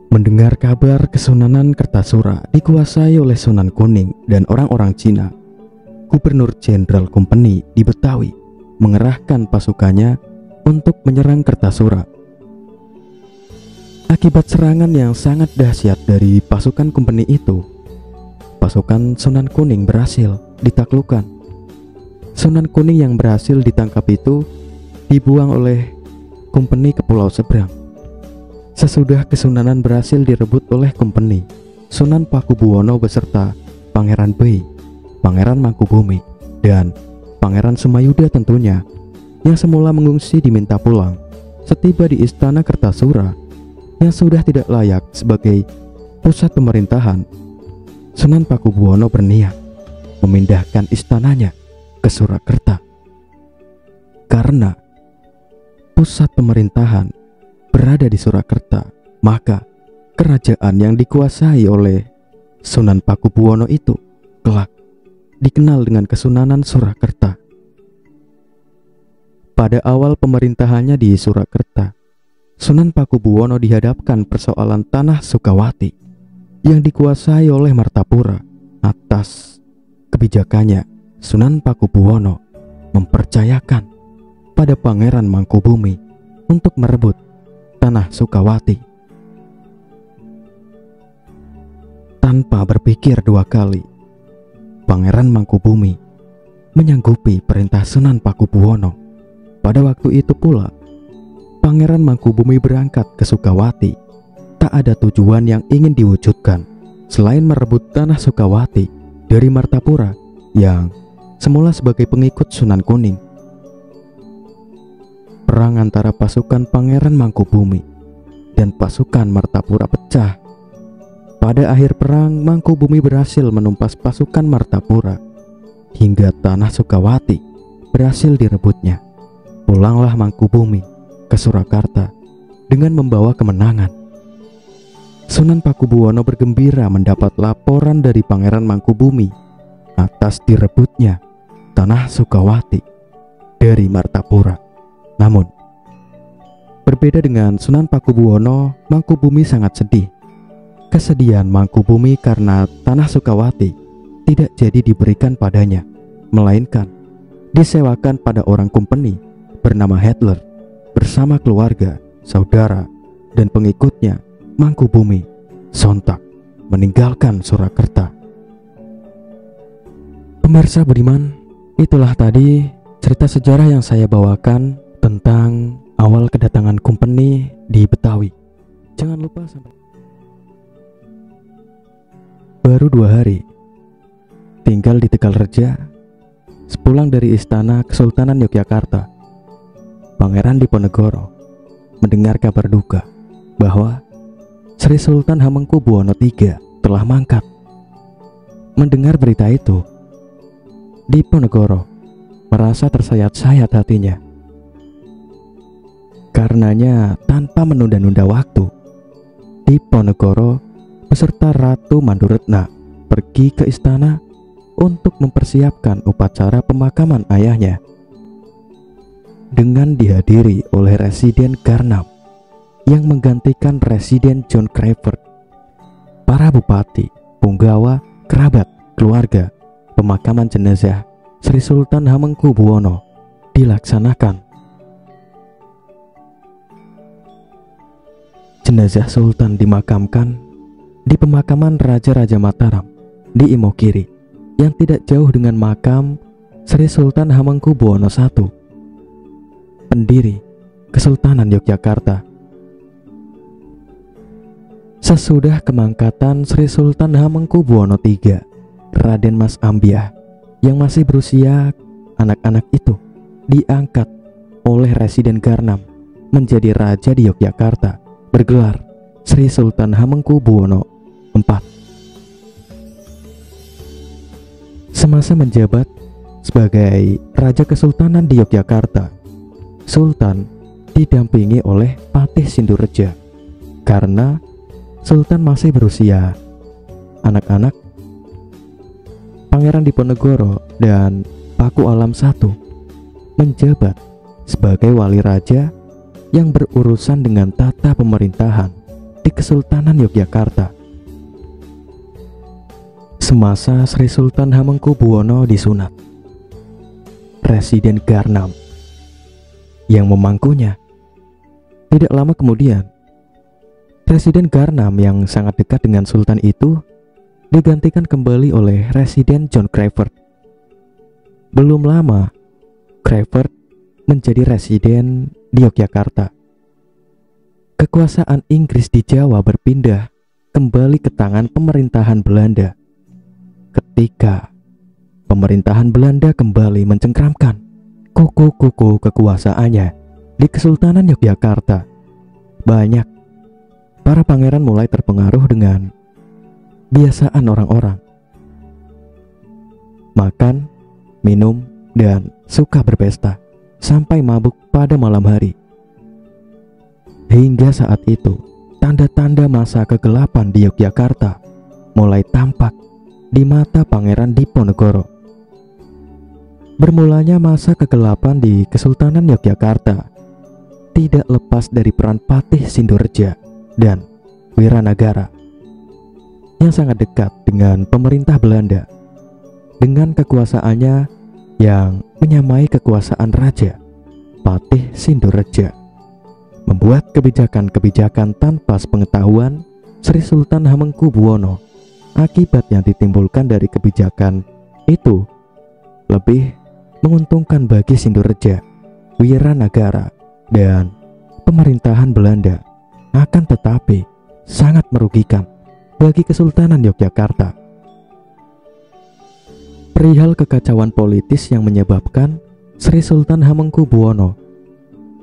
Mendengar kabar Kesunanan Kertasura dikuasai oleh Sunan Kuning dan orang-orang Cina, Gubernur Jenderal Kompeni di Betawi mengerahkan pasukannya untuk menyerang Kertasura. Akibat serangan yang sangat dahsyat dari pasukan Kompeni itu, pasukan Sunan Kuning berhasil ditaklukkan. Sunan Kuning yang berhasil ditangkap itu dibuang oleh Kompeni ke pulau seberang. Sesudah Kesunanan berhasil direbut oleh Kompeni, Sunan Pakubuwono beserta Pangeran Bei, Pangeran Mangkubumi, dan Pangeran Sumayuda tentunya, yang semula mengungsi diminta pulang. Setiba di istana Kertasura yang sudah tidak layak sebagai pusat pemerintahan, Sunan Pakubuwono berniat memindahkan istananya ke Surakarta. Karena pusat pemerintahan berada di Surakarta, maka kerajaan yang dikuasai oleh Sunan Pakubuwono itu kelak dikenal dengan Kesunanan Surakarta. Pada awal pemerintahannya di Surakarta, Sunan Pakubuwono dihadapkan persoalan tanah Sukawati yang dikuasai oleh Martapura. Atas kebijakannya, Sunan Pakubuwono mempercayakan pada Pangeran Mangkubumi untuk merebut tanah Sukawati. Tanpa berpikir dua kali, Pangeran Mangkubumi menyanggupi perintah Sunan Pakubuwono. Pada waktu itu pula, Pangeran Mangkubumi berangkat ke Sukawati. Tak ada tujuan yang ingin diwujudkan selain merebut tanah Sukawati dari Martapura yang semula sebagai pengikut Sunan Kuning. Perang antara pasukan Pangeran Mangkubumi dan pasukan Martapura pecah. Pada akhir perang, Mangkubumi berhasil menumpas pasukan Martapura hingga tanah Sukawati berhasil direbutnya. Pulanglah Mangkubumi ke Surakarta dengan membawa kemenangan. Sunan Pakubuwono bergembira mendapat laporan dari Pangeran Mangkubumi atas direbutnya tanah Sukawati dari Martapura. Namun, berbeda dengan Sunan Pakubuwono, Mangkubumi sangat sedih. Kesedihan Mangkubumi karena tanah Sukawati tidak jadi diberikan padanya, melainkan disewakan pada orang Kompeni bernama Hitler bersama keluarga, saudara, dan pengikutnya. Mangkubumi sontak meninggalkan Surakarta. Pemirsa budiman, itulah tadi cerita sejarah yang saya bawakan tentang awal kedatangan company di Betawi. Jangan lupa sampai baru 2 hari tinggal di Tegalreja. Sepulang dari istana Kesultanan Yogyakarta, Pangeran Diponegoro mendengar kabar duka bahwa Sri Sultan Hamengkubuwono III telah mangkat. Mendengar berita itu, Diponegoro merasa tersayat-sayat hatinya. Karenanya, tanpa menunda-nunda waktu, Diponegoro beserta Ratu Manduretna pergi ke istana untuk mempersiapkan upacara pemakaman ayahnya, dengan dihadiri oleh Residen Garnam yang menggantikan Residen John Crawford. Para bupati, punggawa, kerabat, keluarga, pemakaman jenazah Sri Sultan Hamengkubuwono dilaksanakan. Jenazah Sultan dimakamkan di pemakaman Raja-Raja Mataram di Imogiri, yang tidak jauh dengan makam Sri Sultan Hamengkubuwono I, pendiri Kesultanan Yogyakarta. Sesudah kemangkatan Sri Sultan Hamengkubuwono III, Raden Mas Ambiah yang masih berusia anak-anak itu diangkat oleh Residen Garnam menjadi raja di Yogyakarta, bergelar Sri Sultan Hamengkubuwono IV. Semasa menjabat sebagai Raja Kesultanan di Yogyakarta, Sultan didampingi oleh Patih Sindureja. Karena Sultan masih berusia anak-anak, Pangeran Diponegoro dan Paku Alam I menjabat sebagai wali raja yang berurusan dengan tata pemerintahan di Kesultanan Yogyakarta. Semasa Sri Sultan Hamengkubuwono disunat, Residen Garnam yang memangkunya. Tidak lama kemudian, Residen Garnam yang sangat dekat dengan Sultan itu digantikan kembali oleh Residen John Crawford. Belum lama, Crawford menjadi residen di Yogyakarta. Kekuasaan Inggris di Jawa berpindah kembali ke tangan pemerintahan Belanda. Ketika pemerintahan Belanda kembali mencengkramkan kuku-kuku kekuasaannya di Kesultanan Yogyakarta, banyak para pangeran mulai terpengaruh dengan kebiasaan orang-orang makan, minum, dan suka berpesta sampai mabuk pada malam hari. Hingga saat itu, tanda-tanda masa kegelapan di Yogyakarta mulai tampak di mata Pangeran Diponegoro. Bermulanya masa kegelapan di Kesultanan Yogyakarta tidak lepas dari peran Patih Sindureja dan Wiranagara yang sangat dekat dengan pemerintah Belanda. Dengan kekuasaannya yang menyamai kekuasaan raja, Patih Sindureja membuat kebijakan-kebijakan tanpa sepengetahuan Sri Sultan Hamengkubuwono. Akibat yang ditimbulkan dari kebijakan itu lebih menguntungkan bagi Sindureja, Wiranagara, dan pemerintahan Belanda, akan tetapi sangat merugikan bagi Kesultanan Yogyakarta. Perihal kekacauan politis yang menyebabkan Sri Sultan Hamengkubuwono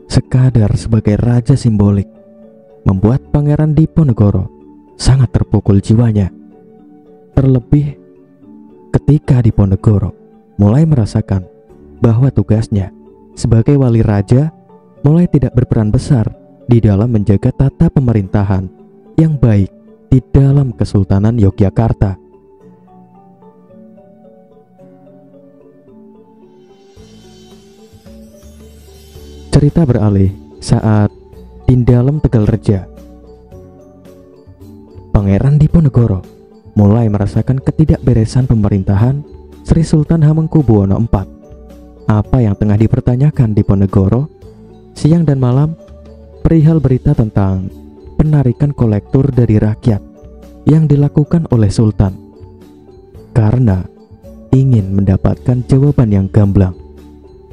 sekadar sebagai raja simbolik membuat Pangeran Diponegoro sangat terpukul jiwanya. Terlebih ketika Diponegoro mulai merasakan bahwa tugasnya sebagai wali raja mulai tidak berperan besar di dalam menjaga tata pemerintahan yang baik di dalam Kesultanan Yogyakarta. Cerita beralih saat di dalam Tegalreja. Pangeran Diponegoro mulai merasakan ketidakberesan pemerintahan Sri Sultan Hamengkubuwono IV. Apa yang tengah dipertanyakan Diponegoro siang dan malam perihal berita tentang penarikan kolektur dari rakyat yang dilakukan oleh Sultan. Karena ingin mendapatkan jawaban yang gamblang,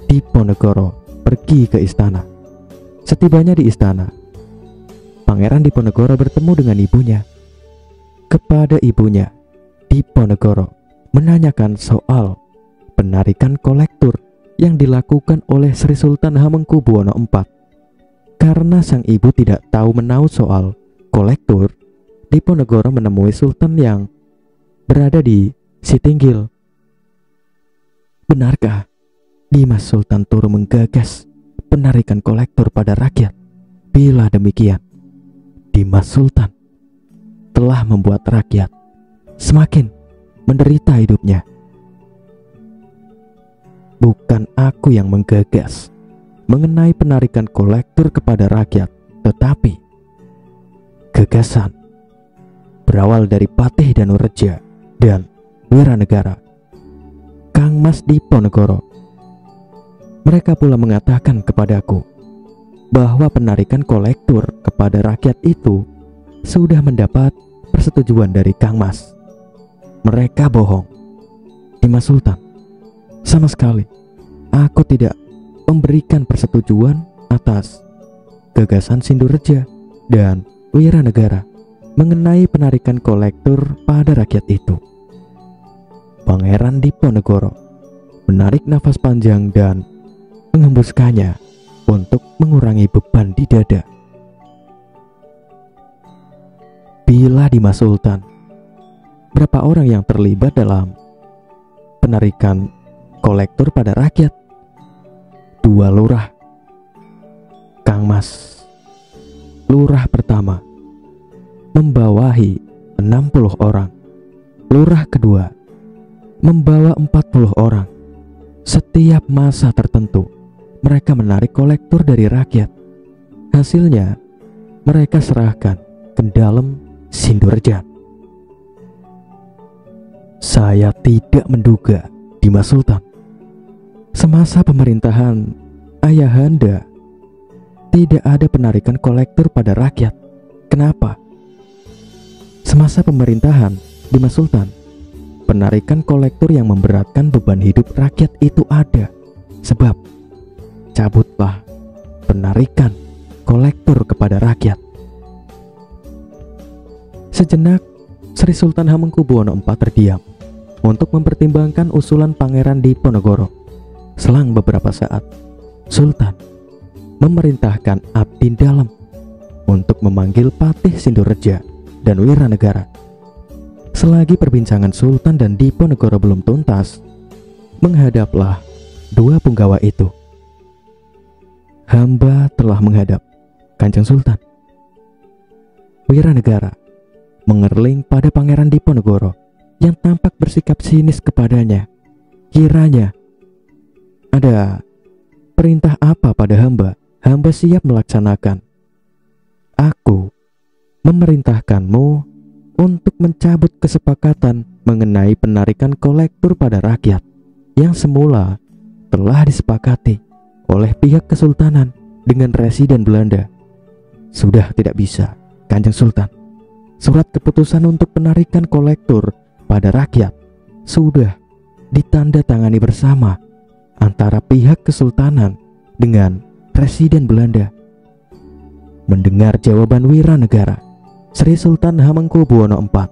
Diponegoro pergi ke istana. Setibanya di istana, Pangeran Diponegoro bertemu dengan ibunya. Kepada ibunya, Diponegoro menanyakan soal penarikan kolektur yang dilakukan oleh Sri Sultan Hamengkubuwono IV. Karena sang ibu tidak tahu menahu soal kolektur, Diponegoro menemui sultan yang berada di Sitinggil. Benarkah Dimas Sultan turut menggagas penarikan kolektur pada rakyat? Bila demikian, Dimas Sultan telah membuat rakyat semakin menderita hidupnya. Bukan aku yang menggagas mengenai penarikan kolektur kepada rakyat, tetapi gagasan berawal dari Patih Danureja dan Wiranegara, Kang Mas Diponegoro. Mereka pula mengatakan kepadaku bahwa penarikan kolektur kepada rakyat itu sudah mendapat persetujuan dari Kang Mas. Mereka bohong, Dimas Sultan. Sama sekali aku tidak memberikan persetujuan atas gagasan Sindureja dan Wiranegara mengenai penarikan kolektur pada rakyat itu. Pangeran Diponegoro menarik nafas panjang dan menghembuskannya untuk mengurangi beban di dada. Bila Dimas Sultan, berapa orang yang terlibat dalam penarikan kolektur pada rakyat? 2 lurah, Kang Mas. Lurah pertama membawahi 60 orang. Lurah kedua membawa 40 orang. Setiap masa tertentu mereka menarik kolektur dari rakyat. Hasilnya mereka serahkan ke dalam Sindureja. Saya tidak menduga, Dimas Sultan, semasa pemerintahan Ayahanda tidak ada penarikan kolektur pada rakyat. Kenapa? Semasa pemerintahan Dimas Sultan, penarikan kolektur yang memberatkan beban hidup rakyat itu ada. Sebab cabutlah penarikan kolektur kepada rakyat. Sejenak Sri Sultan Hamengkubuwono IV terdiam untuk mempertimbangkan usulan Pangeran Diponegoro. Selang beberapa saat, Sultan memerintahkan Abdi Dalem untuk memanggil Patih Sindureja dan Wiranegara. Selagi perbincangan Sultan dan Diponegoro belum tuntas, menghadaplah 2 punggawa itu. Hamba telah menghadap, Kanjeng Sultan. Wiranegara mengerling pada Pangeran Diponegoro yang tampak bersikap sinis kepadanya. Kiranya ada perintah apa pada hamba? Hamba siap melaksanakan. Aku memerintahkanmu untuk mencabut kesepakatan mengenai penarikan kolektur pada rakyat yang semula telah disepakati oleh pihak kesultanan dengan Residen Belanda. Sudah tidak bisa, Kanjeng Sultan. Surat keputusan untuk penarikan kolektur pada rakyat sudah ditandatangani bersama antara pihak kesultanan dengan Residen Belanda. Mendengar jawaban Wiranegara, Sri Sultan Hamengkubuwono IV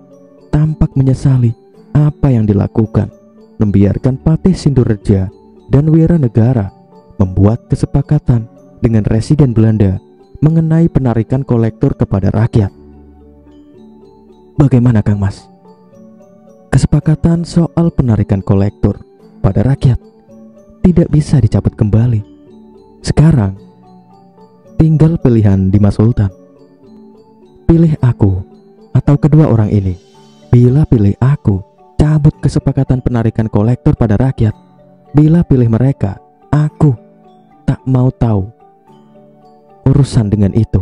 tampak menyesali apa yang dilakukan, membiarkan Patih Sindureja dan Wiranegara membuat kesepakatan dengan Residen Belanda mengenai penarikan kolektur kepada rakyat. Bagaimana, Kang Mas? Kesepakatan soal penarikan kolektur pada rakyat tidak bisa dicabut kembali. Sekarang tinggal pilihan Dimas Sultan. Pilih aku atau kedua orang ini. Bila pilih aku, cabut kesepakatan penarikan kolektur pada rakyat. Bila pilih mereka, aku tak mau tahu urusan dengan itu.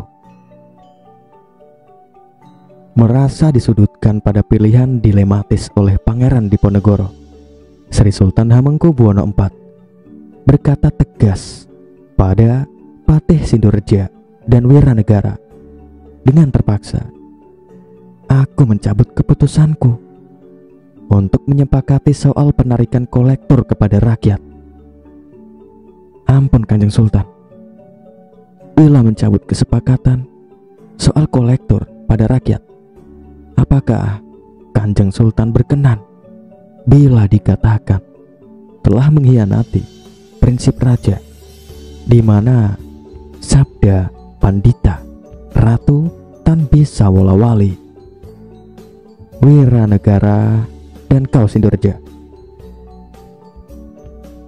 Merasa disudutkan pada pilihan dilematis oleh Pangeran Diponegoro, Sri Sultan Hamengkubuwono IV berkata tegas pada Patih Sindureja dan Wiranegara. Dengan terpaksa, aku mencabut keputusanku untuk menyepakati soal penarikan kolektur kepada rakyat. Ampun, Kanjeng Sultan. bila mencabut kesepakatan soal kolektor pada rakyat? Apakah Kanjeng Sultan berkenan bila dikatakan telah mengkhianati prinsip raja, di mana sabda Pandita Ratu Tan bisa wala-wali, Wiranegara dan kau Sindorja?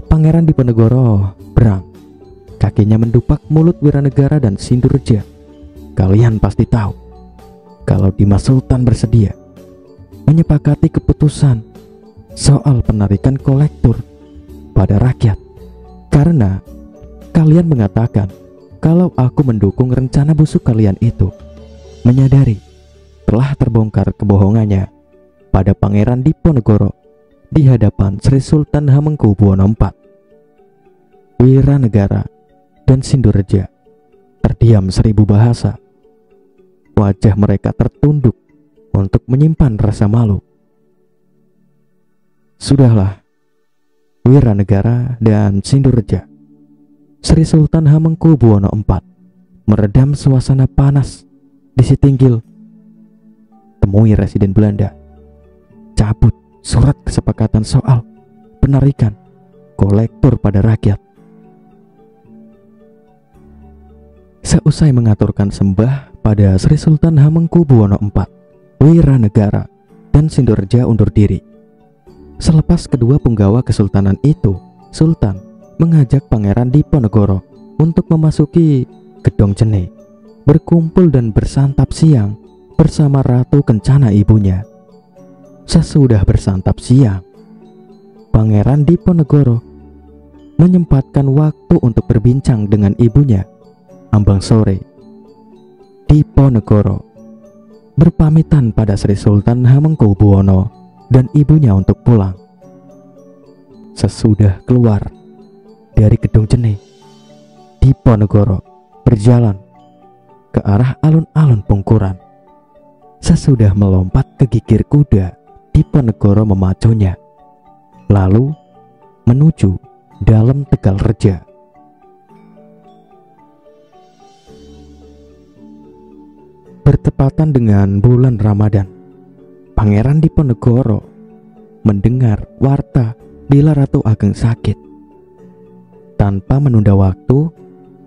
Pangeran Diponegoro berang, kakinya mendupak mulut Wiranegara dan Sindorja. Kalian pasti tahu kalau Dimas Sultan bersedia menyepakati keputusan soal penarikan kolektor pada rakyat, karena kalian mengatakan kalau aku mendukung rencana busuk kalian itu, menyadari telah terbongkar kebohongannya pada Pangeran Diponegoro di hadapan Sri Sultan Hamengkubuwono IV. Wiranegara dan Sindorja terdiam 1000 bahasa. Wajah mereka tertunduk untuk menyimpan rasa malu. Sudahlah, Wiranegara dan Sindorja. Sri Sultan Hamengkubuwono IV meredam suasana panas di Sitinggil. Temui Residen Belanda, cabut surat kesepakatan soal penarikan kolektor pada rakyat. Seusai mengaturkan sembah pada Sri Sultan Hamengkubuwono IV, Wiranegara dan Sindorja undur diri. Selepas kedua punggawa kesultanan itu, Sultan mengajak Pangeran Diponegoro untuk memasuki Gedong Jene, berkumpul dan bersantap siang bersama Ratu Kencana ibunya. Sesudah bersantap siang, Pangeran Diponegoro menyempatkan waktu untuk berbincang dengan ibunya. Ambang sore, Diponegoro berpamitan pada Sri Sultan Hamengkubuwono dan ibunya untuk pulang. Sesudah keluar dari Gedong Jene, Diponegoro berjalan ke arah alun-alun Pungkuran. Sesudah melompat ke gigir kuda, Diponegoro memacunya, lalu menuju dalam Tegal Reja. Bertepatan dengan bulan Ramadan, Pangeran Diponegoro mendengar warta bila Ratu Ageng sakit. Tanpa menunda waktu,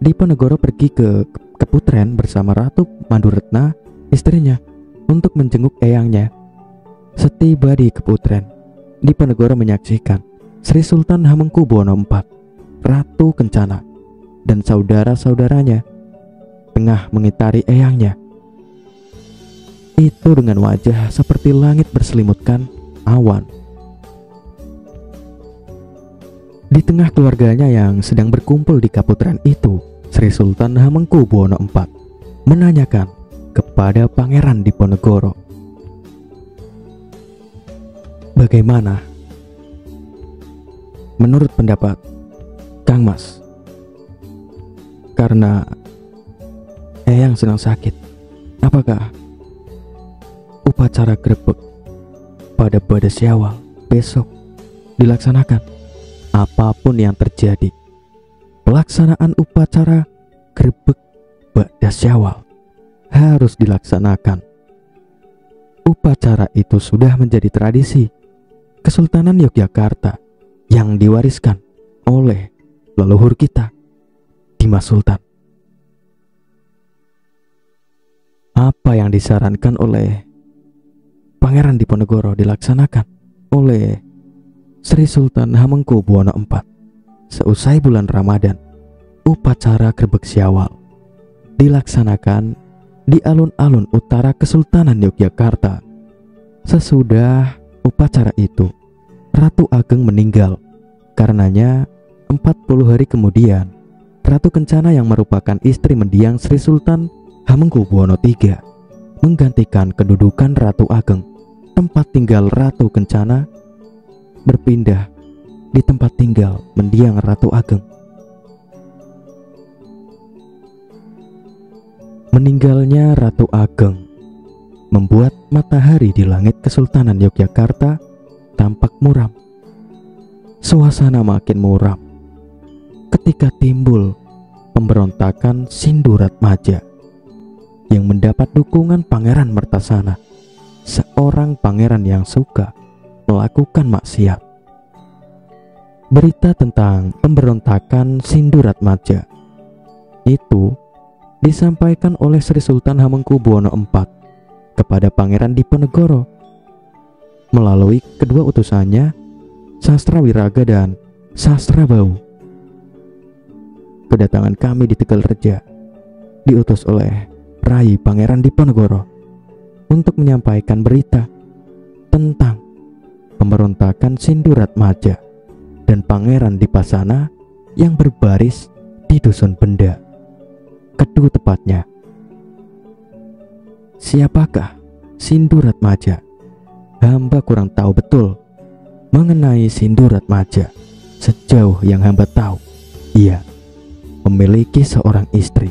Diponegoro pergi ke Keputren bersama Ratu Manduretna, istrinya, untuk menjenguk eyangnya. Setiba di Keputren, Diponegoro menyaksikan Sri Sultan Hamengkubuwono IV, Ratu Kencana, dan saudara-saudaranya tengah mengitari eyangnya. Itu dengan wajah seperti langit berselimutkan awan. Di tengah keluarganya yang sedang berkumpul di Kaputren itu, Sri Sultan Hamengkubuwono IV menanyakan kepada Pangeran Diponegoro, "Bagaimana menurut pendapat Kang Mas? Karena eyang sedang sakit, apakah upacara grebek pada Bada Syawal besok dilaksanakan? Apapun yang terjadi, pelaksanaan upacara grebek Bada Syawal harus dilaksanakan. Upacara itu sudah menjadi tradisi Kesultanan Yogyakarta yang diwariskan oleh leluhur kita, Dimas Sultan. Apa yang disarankan oleh Pangeran Diponegoro dilaksanakan oleh Sri Sultan Hamengkubuwono IV. Seusai bulan Ramadan, upacara grebek Syawal dilaksanakan di alun-alun utara Kesultanan Yogyakarta. Sesudah upacara itu, Ratu Ageng meninggal. Karenanya 40 hari kemudian, Ratu Kencana yang merupakan istri mendiang Sri Sultan Hamengkubuwono III menggantikan kedudukan Ratu Ageng. Tempat tinggal Ratu Kencana berpindah di tempat tinggal mendiang Ratu Ageng. Meninggalnya Ratu Ageng membuat matahari di langit Kesultanan Yogyakarta tampak muram. Suasana makin muram ketika timbul pemberontakan Sinduratmaja yang mendapat dukungan Pangeran Mertasana, seorang pangeran yang suka melakukan maksiat. Berita tentang pemberontakan Sinduratmaja itu disampaikan oleh Sri Sultan Hamengkubuwono IV kepada Pangeran Diponegoro melalui kedua utusannya, Sastrawiraga dan Sastrabau. Kedatangan kami di Tegalreja diutus oleh Rai Pangeran Diponegoro untuk menyampaikan berita tentang pemberontakan Sinduratmaja dan Pangeran Dipasana yang berbaris di Dusun Benda. Kedu tepatnya. Siapakah Sinduratmaja? Hamba kurang tahu betul mengenai Sinduratmaja. Sejauh yang hamba tahu, ia memiliki seorang istri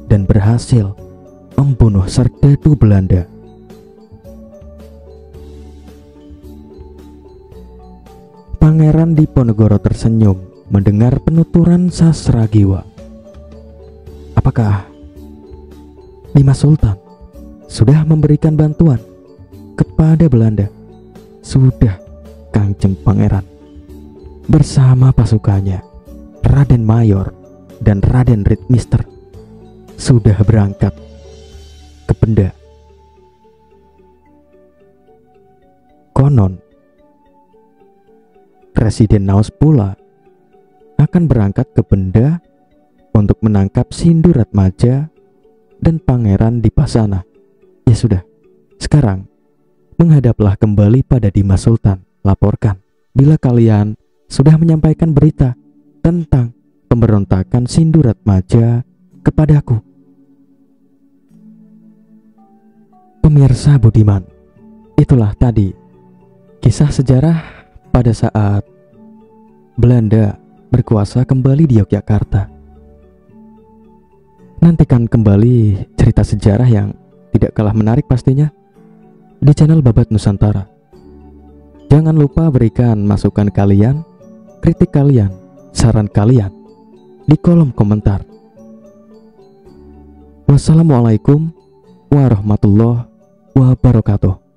dan berhasil membunuh serdadu Belanda. Pangeran Diponegoro tersenyum mendengar penuturan Sasragiwa. Apakah Dimas Sultan sudah memberikan bantuan kepada Belanda? Sudah, Kanjeng Pangeran. Bersama pasukannya, Raden Mayor dan Raden Ritmister sudah berangkat ke Benda. Konon Presiden Naos pula akan berangkat ke Benda untuk menangkap Sinduratmaja dan Pangeran Dipasana. Ya sudah, sekarang menghadaplah kembali pada Dimas Sultan. Laporkan bila kalian sudah menyampaikan berita tentang pemberontakan Sinduratmaja kepadaku. Pemirsa budiman, itulah tadi kisah sejarah pada saat Belanda berkuasa kembali di Yogyakarta. Nantikan kembali cerita sejarah yang tidak kalah menarik pastinya di channel Babat Nusantara. Jangan lupa berikan masukan kalian, kritik kalian, saran kalian di kolom komentar. Wassalamualaikum warahmatullahi wabarakatuh.